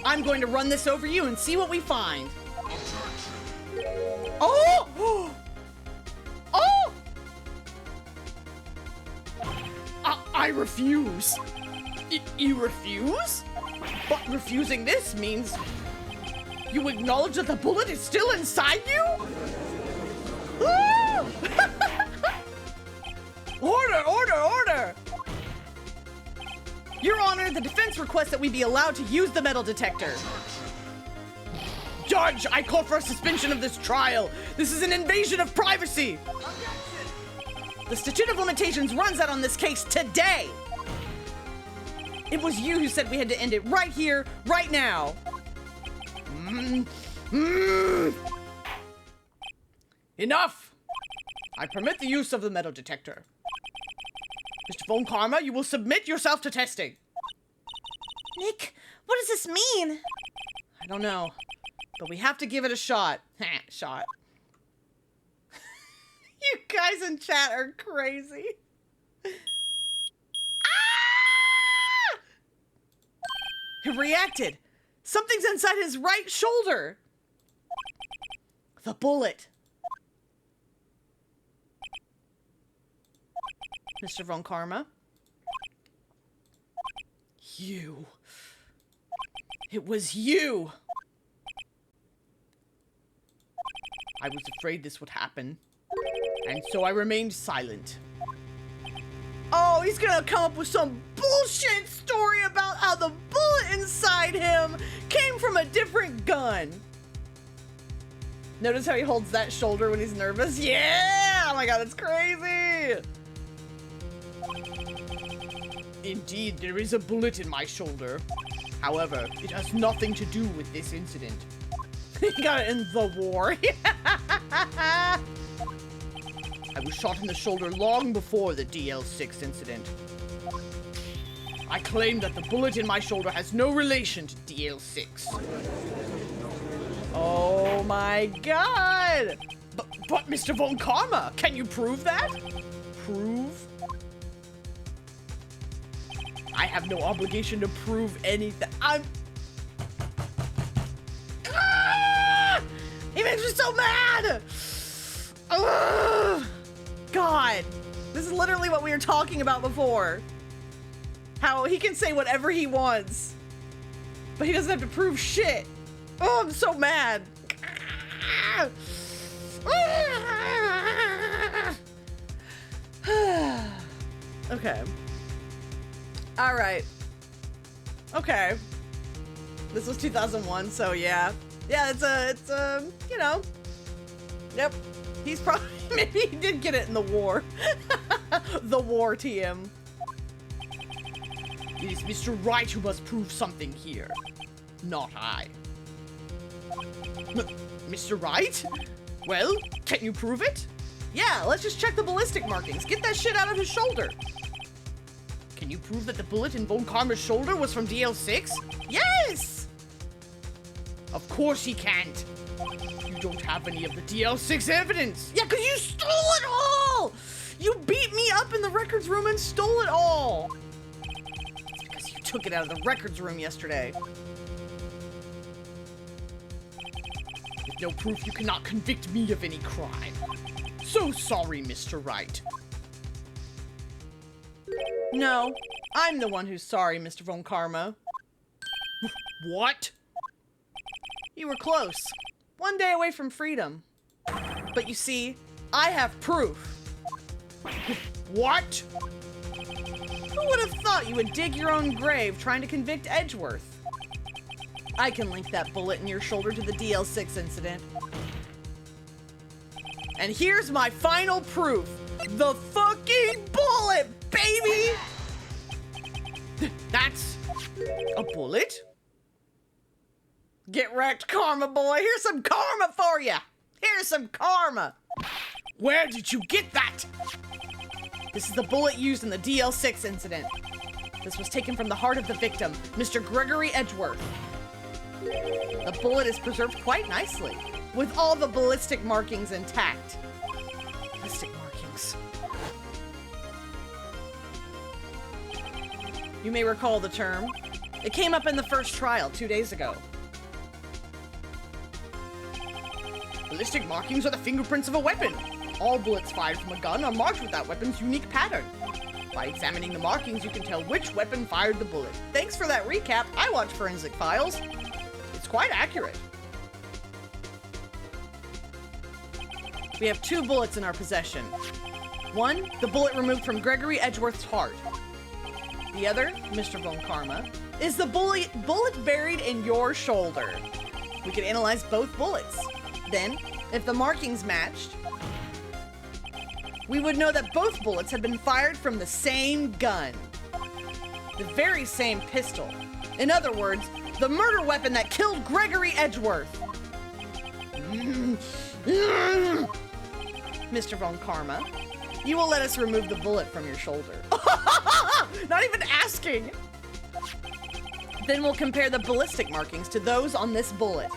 I'm going to run this over you and see what we find. Oh! I refuse. You refuse? But refusing this means you acknowledge that the bullet is still inside you? Order! Your Honor, the defense requests that we be allowed to use the metal detector. Judge, I call for a suspension of this trial. This is an invasion of privacy. The statute of limitations runs out on this case today. It was you who said we had to end it right here, right now. Enough! I permit the use of the metal detector. Mr. Von Karma, you will submit yourself to testing. Nick, what does this mean? I don't know, but we have to give it a shot. Shot. You guys in chat are crazy. Ah! He reacted. Something's inside his right shoulder. The bullet. Mr. Von Karma. You. It was you. I was afraid this would happen, and so I remained silent. Oh, he's gonna come up with some bullshit story about how the bullet inside him came from a different gun. Notice how he holds that shoulder when he's nervous? Yeah! Oh my god, that's crazy! Indeed, there is a bullet in my shoulder. However, it has nothing to do with this incident. He got it in the war. I was shot in the shoulder long before the DL-6 incident. I claim that the bullet in my shoulder has no relation to DL-6. Oh my god! But Mr. Von Karma, can you prove that? Prove? I have no obligation to prove anything. He makes me so mad! Ugh. God, this is literally what we were talking about before. How he can say whatever he wants, but he doesn't have to prove shit. Oh, I'm so mad. Okay. All right. Okay. This was 2001, so yeah. Yeah, it's a, you know. Yep. He's probably, maybe he did get it in the war. The war TM. It is Mr. Wright who must prove something here, not I. Mr. Wright? Well, can you prove it? Yeah, let's just check the ballistic markings. Get that shit out of his shoulder. Can you prove that the bullet in Von Karma's shoulder was from DL-6? Yes! Of course he can't. You don't have any of the DL-6 evidence. Yeah, because you stole it all! You beat me up in the records room and stole it all! It's because you took it out of the records room yesterday. With no proof, you cannot convict me of any crime. So sorry, Mr. Wright. No, I'm the one who's sorry, Mr. Von Karma. What? You were close. One day away from freedom. But you see, I have proof. What? Who would have thought you would dig your own grave trying to convict Edgeworth? I can link that bullet in your shoulder to the DL-6 incident. And here's my final proof. The fucking bullet, baby! That's a bullet? Get wrecked, karma boy. Here's some karma for you. Here's some karma. Where did you get that? This is the bullet used in the DL-6 incident. This was taken from the heart of the victim, Mr. Gregory Edgeworth. The bullet is preserved quite nicely, with all the ballistic markings intact. Ballistic markings. You may recall the term. It came up in the first trial 2 days ago. Ballistic markings are the fingerprints of a weapon. All bullets fired from a gun are marked with that weapon's unique pattern. By examining the markings, you can tell which weapon fired the bullet. Thanks for that recap. I watch Forensic Files. It's quite accurate. We have 2 bullets in our possession. One, the bullet removed from Gregory Edgeworth's heart. The other, Mr. Von Karma, is the bullet buried in your shoulder. We can analyze both bullets. Then, if the markings matched, we would know that both bullets had been fired from the same gun. The very same pistol. In other words, the murder weapon that killed Gregory Edgeworth. Mr. Von Karma, you will let us remove the bullet from your shoulder. Not even asking. Then we'll compare the ballistic markings to those on this bullet.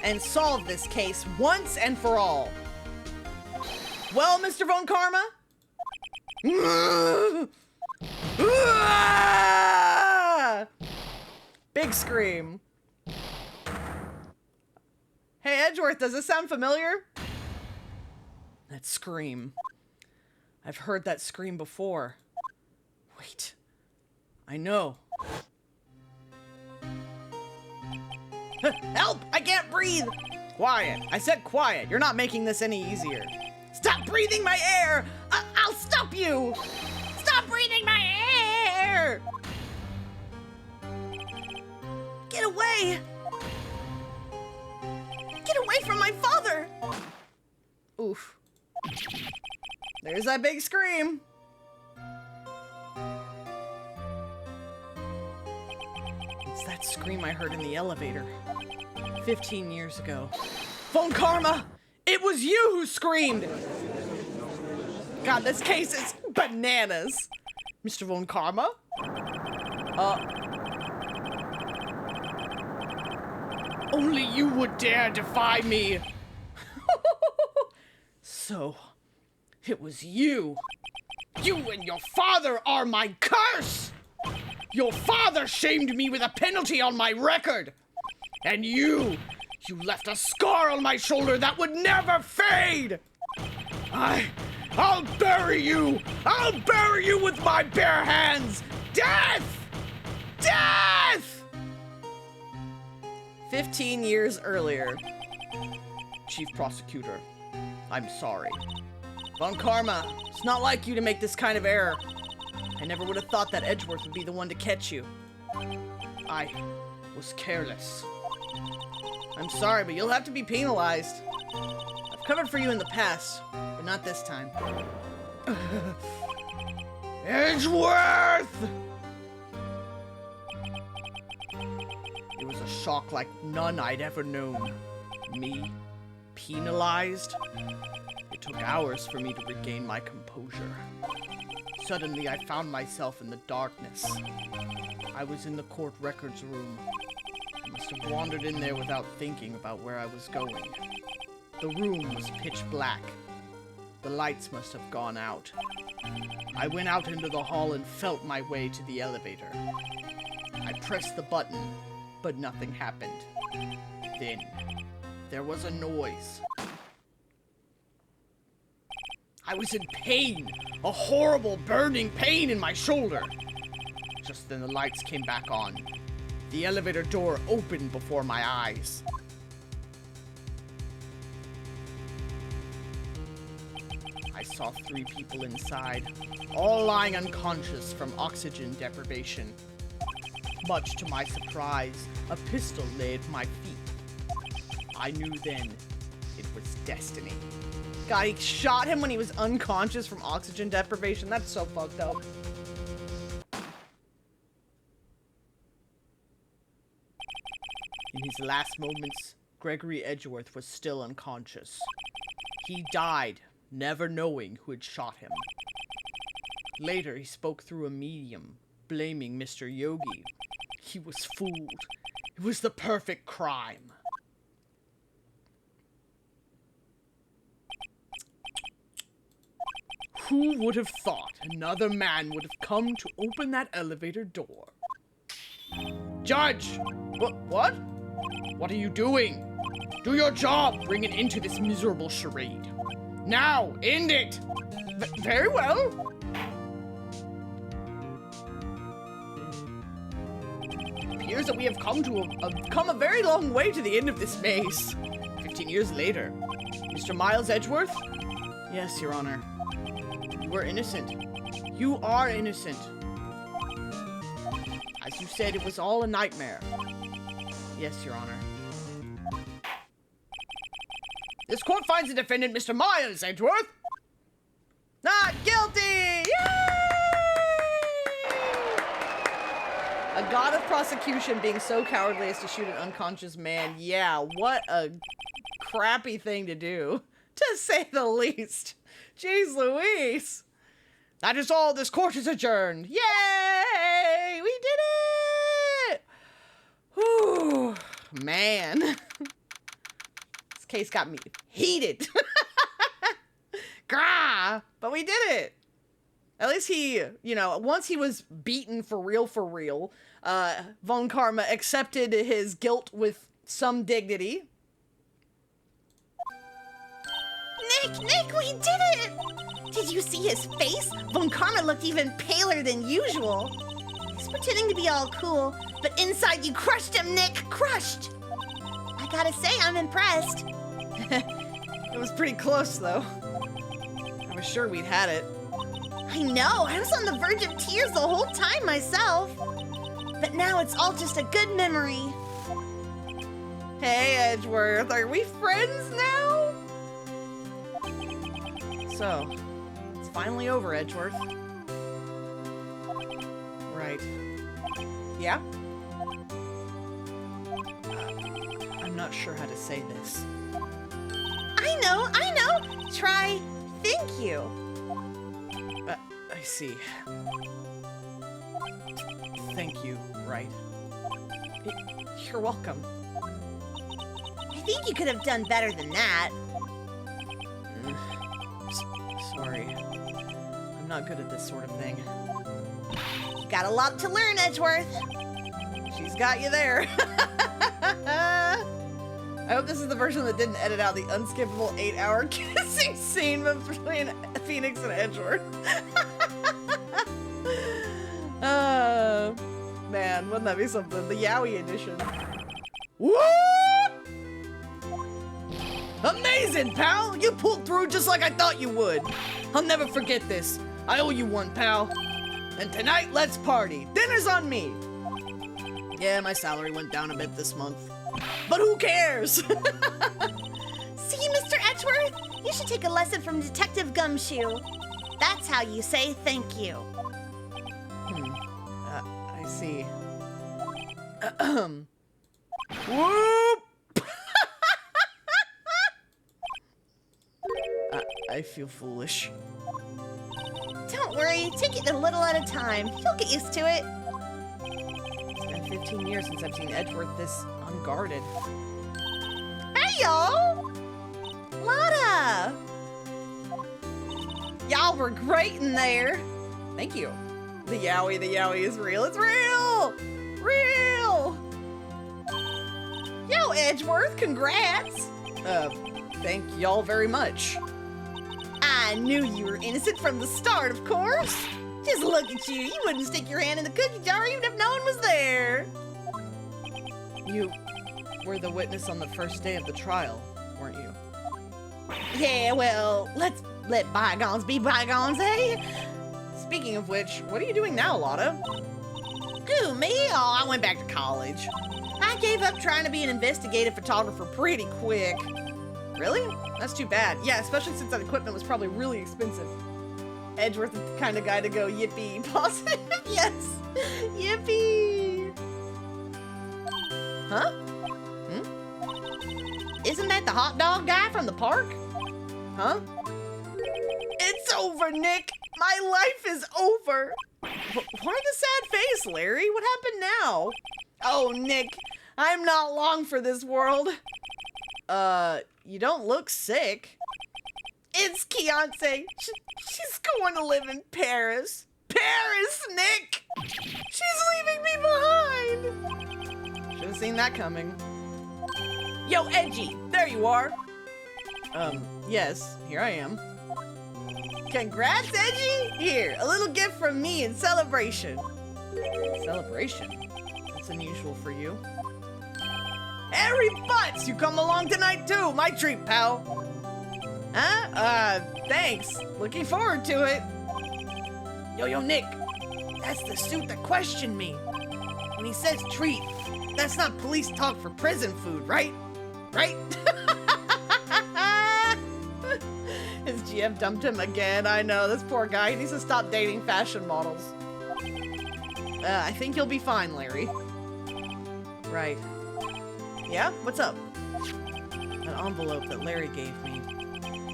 And solve this case once and for all. Well, Mr. Von Karma? Big scream. Hey, Edgeworth, does this sound familiar? That scream. I've heard that scream before. Wait. I know. Help! I can't breathe! Quiet. I said quiet. You're not making this any easier. Stop breathing my air! I'll stop you! Stop breathing my air! Get away! Get away from my father! Oof. There's that big scream. It's that scream I heard in the elevator 15 years ago. Von Karma! It was you who screamed! God, this case is bananas. Mr. Von Karma? Only you would dare defy me. So, it was you. You and your father are my curse! Your father shamed me with a penalty on my record! And you left a scar on my shoulder that would never fade! I'll bury you! I'll bury you with my bare hands! Death! Death! 15 years earlier. Chief Prosecutor, I'm sorry. Von Karma, it's not like you to make this kind of error. I never would have thought that Edgeworth would be the one to catch you. I was careless. I'm sorry, but you'll have to be penalized. I've covered for you in the past, but not this time. Edgeworth! It was a shock like none I'd ever known. Me, penalized? It took hours for me to regain my composure. Suddenly, I found myself in the darkness. I was in the court records room. I must have wandered in there without thinking about where I was going. The room was pitch black. The lights must have gone out. I went out into the hall and felt my way to the elevator. I pressed the button, but nothing happened. Then, there was a noise. I was in pain, a horrible burning pain in my shoulder. Just then the lights came back on. The elevator door opened before my eyes. I saw 3 people inside, all lying unconscious from oxygen deprivation. Much to my surprise, a pistol lay at my feet. I knew then it was destiny. God, he shot him when he was unconscious from oxygen deprivation. That's so fucked up. In his last moments, Gregory Edgeworth was still unconscious. He died, never knowing who had shot him. Later, he spoke through a medium, blaming Mr. Yogi. He was fooled. It was the perfect crime. Who would have thought another man would have come to open that elevator door? Judge! What? What are you doing? Do your job! Bring an end to this miserable charade. Now, end it! Very well. It appears that we have come a very long way to the end of this maze. 15 years later. Mr. Miles Edgeworth? Yes, Your Honor. You were innocent. You are innocent. As you said, it was all a nightmare. Yes, Your Honor. This court finds the defendant, Mr. Miles Edgeworth, Not guilty! Yay! A god of prosecution being so cowardly as to shoot an unconscious man. Yeah, what a crappy thing to do, to say the least. Jeez Louise. That is all. This court is adjourned. Yay! We did it! Whew. Man. This case got me heated. Grah! But we did it. At least he, once he was beaten for real, Von Karma accepted his guilt with some dignity. Nick, we did it! Did you see his face? Von Karma looked even paler than usual. He's pretending to be all cool, but inside you crushed him, Nick! Crushed! I gotta say, I'm impressed. It was pretty close, though. I was sure we'd had it. I know, I was on the verge of tears the whole time myself. But now it's all just a good memory. Hey, Edgeworth, are we friends now? So, it's finally over, Edgeworth. Right. Yeah? not sure how to say this. I know! Try thank you. I see. Thank you, Wright. You're welcome. I think you could have done better than that. Sorry. I'm not good at this sort of thing. You got a lot to learn, Edgeworth. She's got you there. I hope this is the version that didn't edit out the unskippable 8-hour kissing scene between Phoenix and Edgeworth. Man, wouldn't that be something? The Yowie edition. Woo! Amazing, pal! You pulled through just like I thought you would. I'll never forget this. I owe you one, pal. And tonight, let's party. Dinner's on me. Yeah, my salary went down a bit this month. But who cares? See, Mr. Edgeworth? You should take a lesson from Detective Gumshoe. That's how you say thank you. I see. Whoop! I feel foolish. Don't worry, take it a little at a time. You'll get used to it. It's been 15 years since I've seen Edgeworth this unguarded. Hey, y'all! Lotta! Y'all were great in there. Thank you. The Yowie is real. It's real! Real! Yo, Edgeworth, congrats! Thank y'all very much. I knew you were innocent from the start, of course. Just look at you. You wouldn't stick your hand in the cookie jar even if no one was there. You were the witness on the first day of the trial, weren't you? Yeah, well, let's let bygones be bygones, eh? Speaking of which, what are you doing now, Lotta? Who, me? Oh, I went back to college. I gave up trying to be an investigative photographer pretty quick. Really? That's too bad. Yeah, especially since that equipment was probably really expensive. Edgeworth is the kind of guy to go yippee positive. Yes. Yippee. Huh? Isn't that the hot dog guy from the park? Huh? It's over, Nick. My life is over. Why the sad face, Larry? What happened now? Oh, Nick, I'm not long for this world. You don't look sick. It's Keontae. She's going to live in Paris. Paris, Nick! She's leaving me behind. Should have seen that coming. Yo, Edgy, there you are. Yes, here I am. Congrats, Edgy! Here, a little gift from me in celebration. Celebration? That's unusual for you. Harry Butts, you come along tonight too. My treat, pal. Huh? Thanks. Looking forward to it. Yo, Nick. That's the suit that questioned me. When he says treat, that's not police talk for prison food, right? Right? His GF dumped him again. I know, this poor guy. He needs to stop dating fashion models. I think you'll be fine, Larry. Right. Yeah? What's up? An envelope that Larry gave me.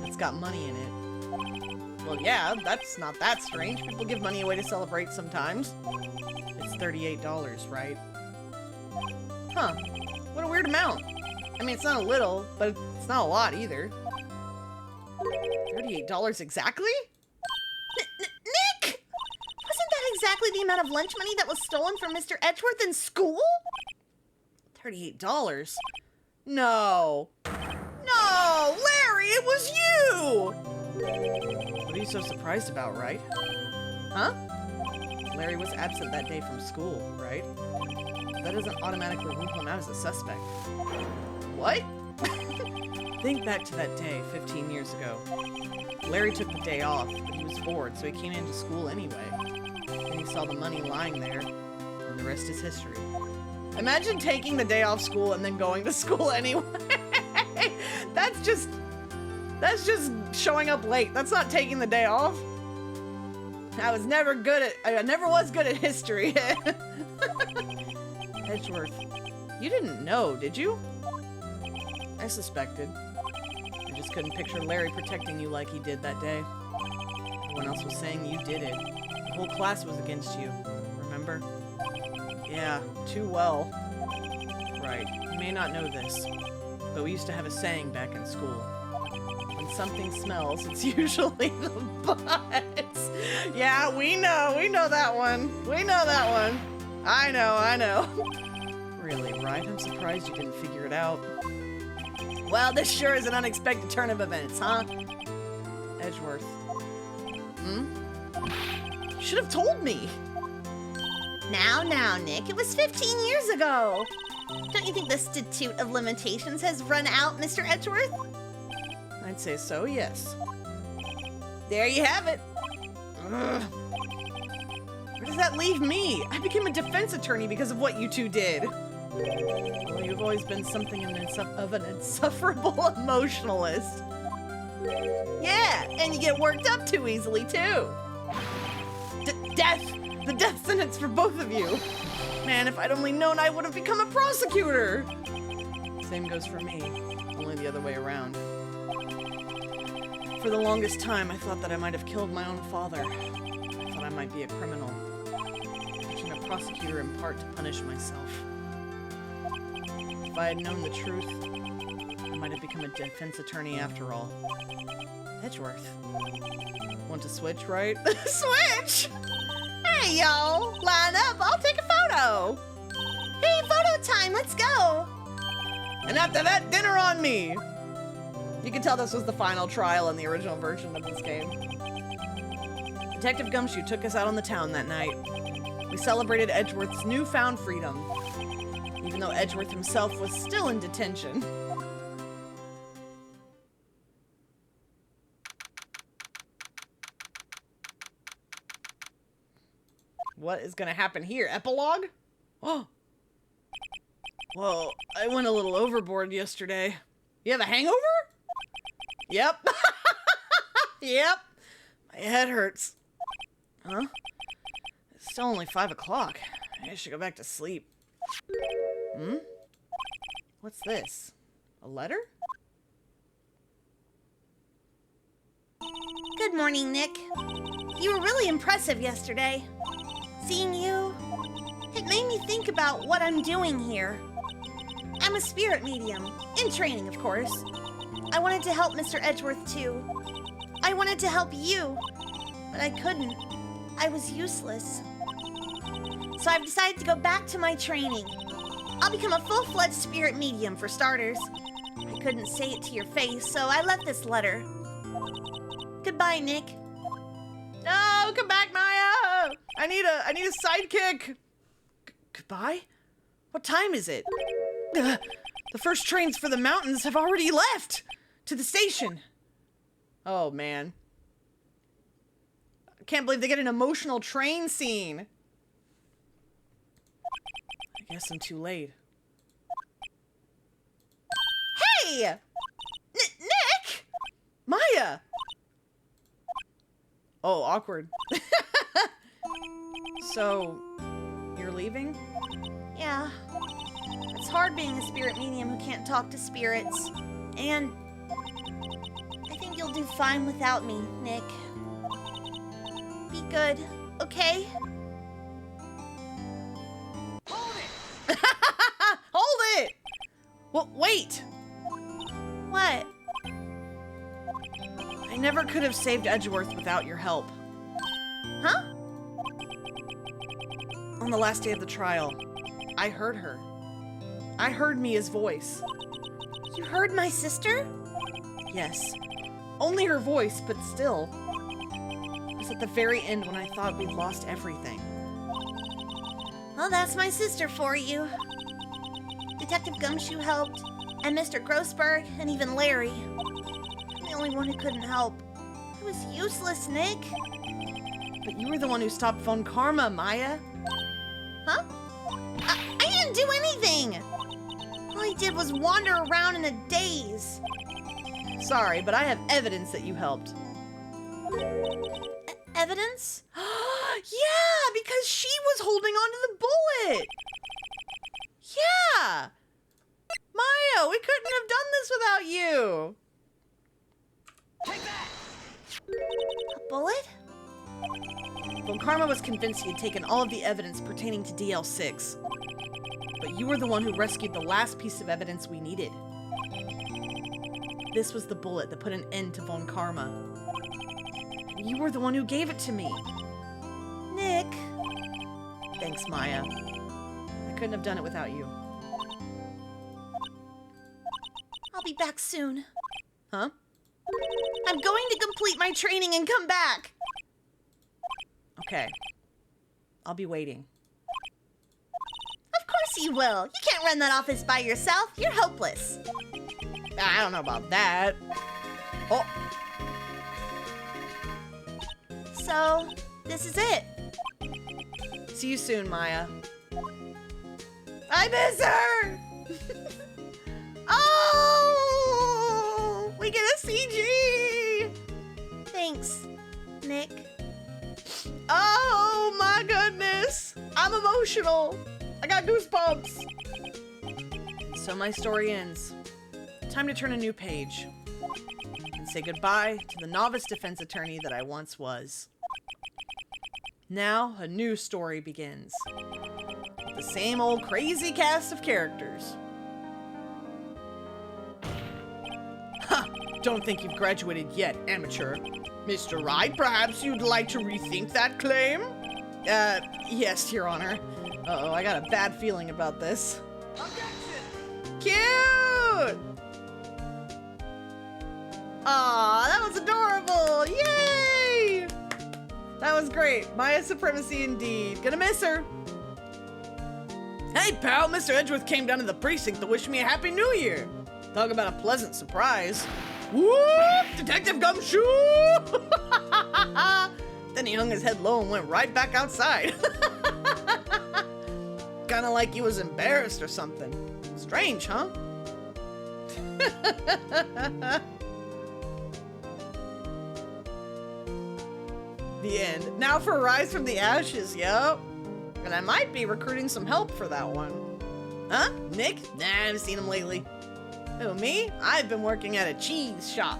It's got money in it. Well, yeah, that's not that strange. People give money away to celebrate sometimes. It's $38, right? Huh. What a weird amount. I mean, it's not a little, but it's not a lot either. $38 exactly? Nick! Wasn't that exactly the amount of lunch money that was stolen from Mr. Edgeworth in school? $38? No. No! Larry, it was you! What are you so surprised about, right? Huh? Larry was absent that day from school, right? That doesn't automatically rule him out as a suspect. What? Think back to that day 15 years ago. Larry took the day off, but he was bored, so he came into school anyway. And he saw the money lying there, and the rest is history. Imagine taking the day off school and then going to school anyway. That's just showing up late. That's not taking the day off. I never was good at history. Edgeworth, you didn't know, did you? I suspected. I just couldn't picture Larry protecting you like he did that day. Everyone else was saying you did it. The whole class was against you, remember? Yeah, too well. Right, you may not know this, but we used to have a saying back in school. When something smells, it's usually the butts. Yeah, we know that one. We know that one. I know. Really, Wright? I'm surprised you didn't figure it out. Well, this sure is an unexpected turn of events, huh? Edgeworth. You should have told me. Now, Nick, it was 15 years ago. Don't you think the statute of limitations has run out, Mr. Edgeworth? I'd say so, yes. There you have it. Ugh. Where does that leave me? I became a defense attorney because of what you two did. Well, you've always been something of an insufferable emotionalist. Yeah, and you get worked up too easily, too. Death! The death sentence for both of you. Man, if I'd only known, I would have become a prosecutor. Same goes for me, only the other way around. For the longest time, I thought that I might have killed my own father. I thought I might be a criminal. I became a prosecutor in part to punish myself. If I had known the truth, I might have become a defense attorney after all. Edgeworth. Want to switch, right? Switch? Hey, y'all! Line up, I'll take a photo! Hey, photo time, let's go! And after that, dinner on me! You can tell this was the final trial in the original version of this game. Detective Gumshoe took us out on the town that night. We celebrated Edgeworth's newfound freedom, even though Edgeworth himself was still in detention. What is gonna happen here? Epilogue? Oh. Well, I went a little overboard yesterday. You have a hangover? Yep. Yep. My head hurts. Huh? It's still only 5 o'clock. I should go back to sleep. What's this? A letter? Good morning, Nick. You were really impressive yesterday. Seeing you, it made me think about what I'm doing here. I'm a spirit medium, in training, of course. I wanted to help Mr. Edgeworth, too. I wanted to help you, but I couldn't. I was useless. So I've decided to go back to my training. I'll become a full-fledged spirit medium, for starters. I couldn't say it to your face, so I left this letter. Goodbye, Nick. No, come back, Maya! I need a sidekick. Goodbye? What time is it? The first trains for the mountains have already left to the station. Oh, man. I can't believe they get an emotional train scene. I guess I'm too late. Hey! Nick! Maya! Oh, awkward. So, you're leaving? Yeah. It's hard being a spirit medium who can't talk to spirits. And I think you'll do fine without me, Nick. Be good, okay? Hold it! Hold it! Well, wait! What? I never could have saved Edgeworth without your help. Huh? On the last day of the trial, I heard her. I heard Mia's voice. You heard my sister? Yes. Only her voice, but still. It was at the very end when I thought we'd lost everything. Well, that's my sister for you. Detective Gumshoe helped, and Mr. Grossberg, and even Larry. I'm the only one who couldn't help. I was useless, Nick. But you were the one who stopped Von Karma, Maya. Huh? I didn't do anything! All I did was wander around in a daze. Sorry, but I have evidence that you helped. Evidence? Yeah, because she was holding on to the bullet. Yeah. Maya, we couldn't have done this without you. A bullet? Well, Karma was convinced he had taken all of the evidence pertaining to DL-6. But you were the one who rescued the last piece of evidence we needed. This was the bullet that put an end to Von Karma. And you were the one who gave it to me. Nick. Thanks, Maya. I couldn't have done it without you. I'll be back soon. Huh? I'm going to complete my training and come back. Okay. I'll be waiting. Of course you will. You can't run that office by yourself. You're hopeless. I don't know about that. Oh, So, this is it. see you soon, Maya. I miss her! Oh! We get a CG! Thanks, Nick. Oh my goodness! I'm emotional! I got goosebumps! So my story ends. Time to turn a new page. And say goodbye to the novice defense attorney that I once was. Now, a new story begins. With the same old crazy cast of characters. Ha! Don't think you've graduated yet, amateur. Mr. Wright, perhaps you'd like to rethink that claim? Yes, Your Honor. Uh-oh, I got a bad feeling about this. Cute! Aw, that was adorable! Yay! That was great. Maya supremacy indeed. Gonna miss her. Hey, pal, Mr. Edgeworth came down to the precinct to wish me a happy new year. Talk about a pleasant surprise. Whoop! Detective Gumshoe! Then he hung his head low and went right back outside. Kinda like he was embarrassed or something. Strange, huh? The end. Now for Rise from the Ashes, yup. And I might be recruiting some help for that one. Huh? Nick? Nah, I haven't seen him lately. Who, me? I've been working at a cheese shop.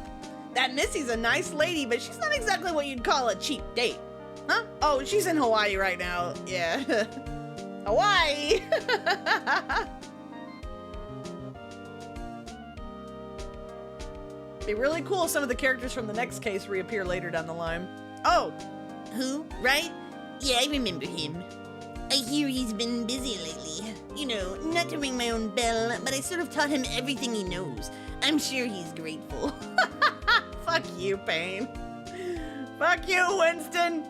That Missy's a nice lady, but she's not exactly what you'd call a cheap date. Huh? Oh, she's in Hawaii right now. Yeah. Hawaii! Be really cool if some of the characters from the next case reappear later down the line. Oh! Who? Wright? Yeah, I remember him. I hear he's been busy lately. You know, not to ring my own bell, but I sort of taught him everything he knows. I'm sure he's grateful. Fuck you, Payne. Fuck you, Winston!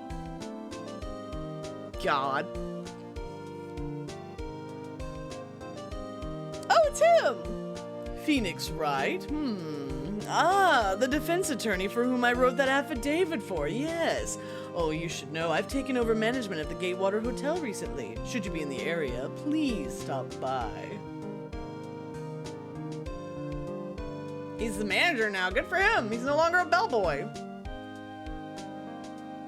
God. Oh, it's him! Phoenix, right? Ah, the defense attorney for whom I wrote that affidavit for, yes. Oh, you should know, I've taken over management of the Gatewater Hotel recently. Should you be in the area, please stop by. He's the manager now, good for him. He's no longer a bellboy.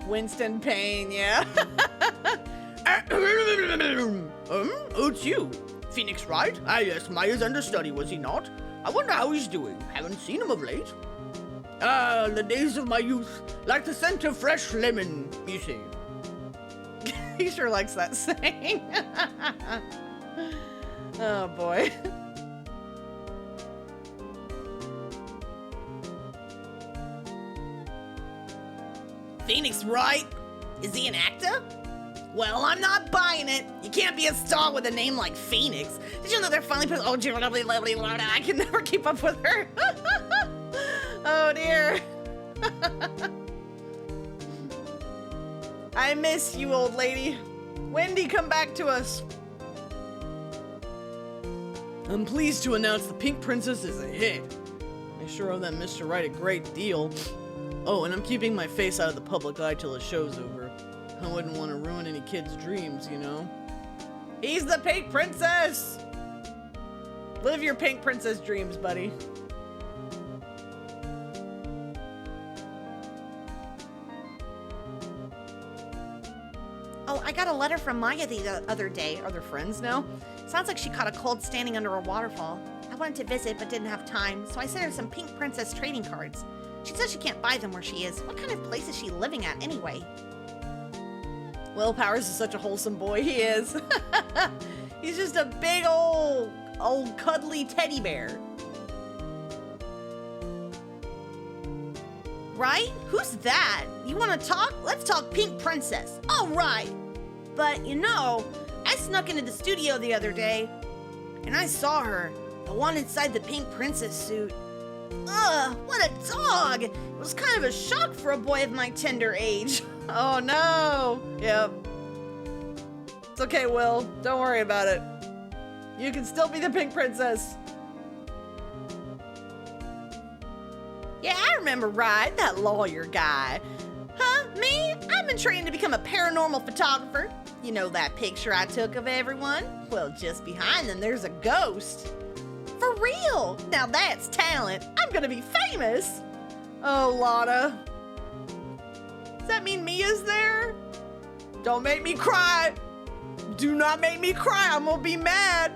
Winston Payne, yeah. It's you. Phoenix Wright? Ah, yes, Maya's understudy, was he not? I wonder how he's doing. Haven't seen him of late. Ah, the days of my youth, like the scent of fresh lemon, you see. He sure likes that saying. Oh boy. Phoenix Wright? Is he an actor? Well, I'm not buying it. You can't be a star with a name like Phoenix. Did you know they're finally put? Oh, I can never keep up with her. Oh dear. I miss you, old lady. Wendy, come back to us. I'm pleased to announce the Pink Princess is a hit. I sure owe that Mr. Wright a great deal. Oh, and I'm keeping my face out of the public eye till the show's over. I wouldn't want to ruin any kid's dreams, you know? He's the Pink Princess! Live your Pink Princess dreams, buddy. Oh, I got a letter from Maya the other day. Are they friends now? Sounds like she caught a cold standing under a waterfall. wanted to visit but didn't have time, so I sent her some Pink Princess trading cards. She says she can't buy them where she is. What kind of place is she living at anyway? Will Powers is such a wholesome boy, he is. He's just a big old cuddly teddy bear. Right? Who's that? You want to talk? Let's talk Pink Princess. All right. But you know, I snuck into the studio the other day, and I saw her, the one inside the Pink Princess suit. Ugh, what a dog! It was kind of a shock for a boy of my tender age. Oh no! Yep. It's okay, Will. Don't worry about it. You can still be the Pink Princess. Yeah, I remember Wright, that lawyer guy. Huh, me? I've been training to become a paranormal photographer. You know that picture I took of everyone? Well, just behind them, there's a ghost. For real? Now that's talent. I'm gonna be famous. Oh, Lotta. Does that mean Mia's there? Don't make me cry. Do not make me cry. I'm gonna be mad.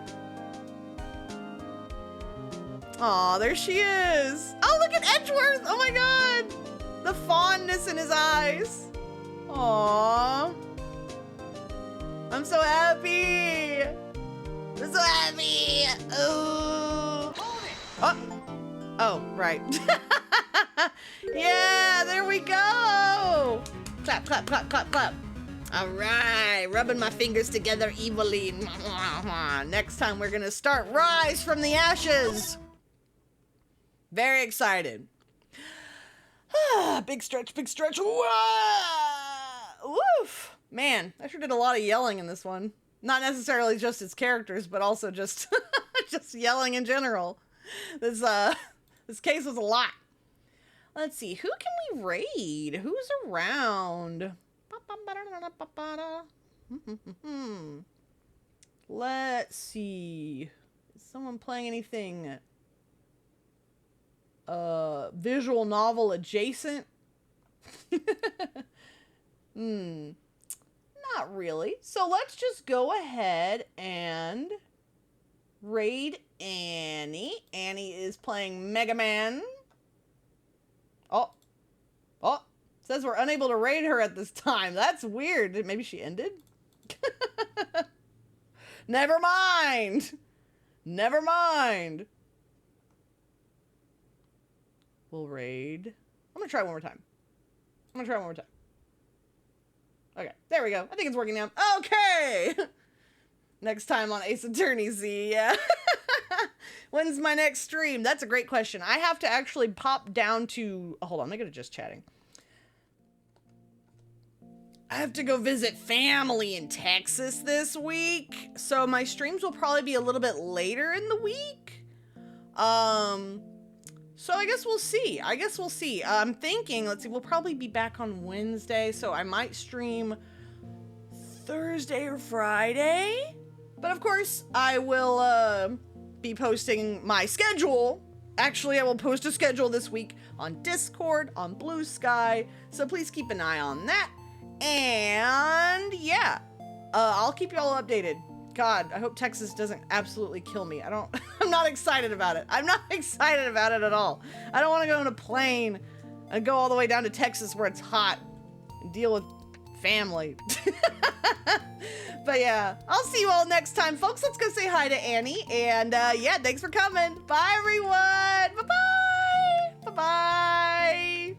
Aw, there she is. Oh, look at Edgeworth. Oh my God. The fondness in his eyes. Aw. I'm so happy. I'm so happy. Oh. Oh, right. Yeah, there we go. Clap, clap, clap, clap, clap. All right, rubbing my fingers together evilly. Next time we're gonna start Rise from the Ashes. Very excited. Big stretch, big stretch. Woof. Man, I sure did a lot of yelling in this one. Not necessarily just its characters, but also just just yelling in general. This case was a lot. Let's see, who can we raid? Who's around? Let's see. Is someone playing anything visual novel adjacent? Not really. So let's just go ahead and raid Annie. Annie is playing Mega Man. Oh, says we're unable to raid her at this time. That's weird. Maybe she ended? Never mind. Never mind. We'll raid. I'm gonna try one more time. Okay, there we go. I think it's working now. Okay! Next time on Ace Attorney Z, yeah. When's my next stream? That's a great question. I have to actually pop down to... Oh, hold on, I'm gonna just chatting. I have to go visit family in Texas this week, so my streams will probably be a little bit later in the week. So I guess we'll see. I'm thinking, let's see, we'll probably be back on Wednesday, so I might stream Thursday or Friday. But of course, I will be posting my schedule. Actually, I will post a schedule this week on Discord, on Blue Sky, so please keep an eye on that. And yeah, I'll keep you all updated. God, I hope Texas doesn't absolutely kill me. I'm not excited about it. I'm not excited about it at all. I don't want to go on a plane and go all the way down to Texas where it's hot and deal with family. But yeah, I'll see you all next time, folks. Let's go say hi to Annie. And yeah, thanks for coming. Bye, everyone. Bye-bye. Bye-bye.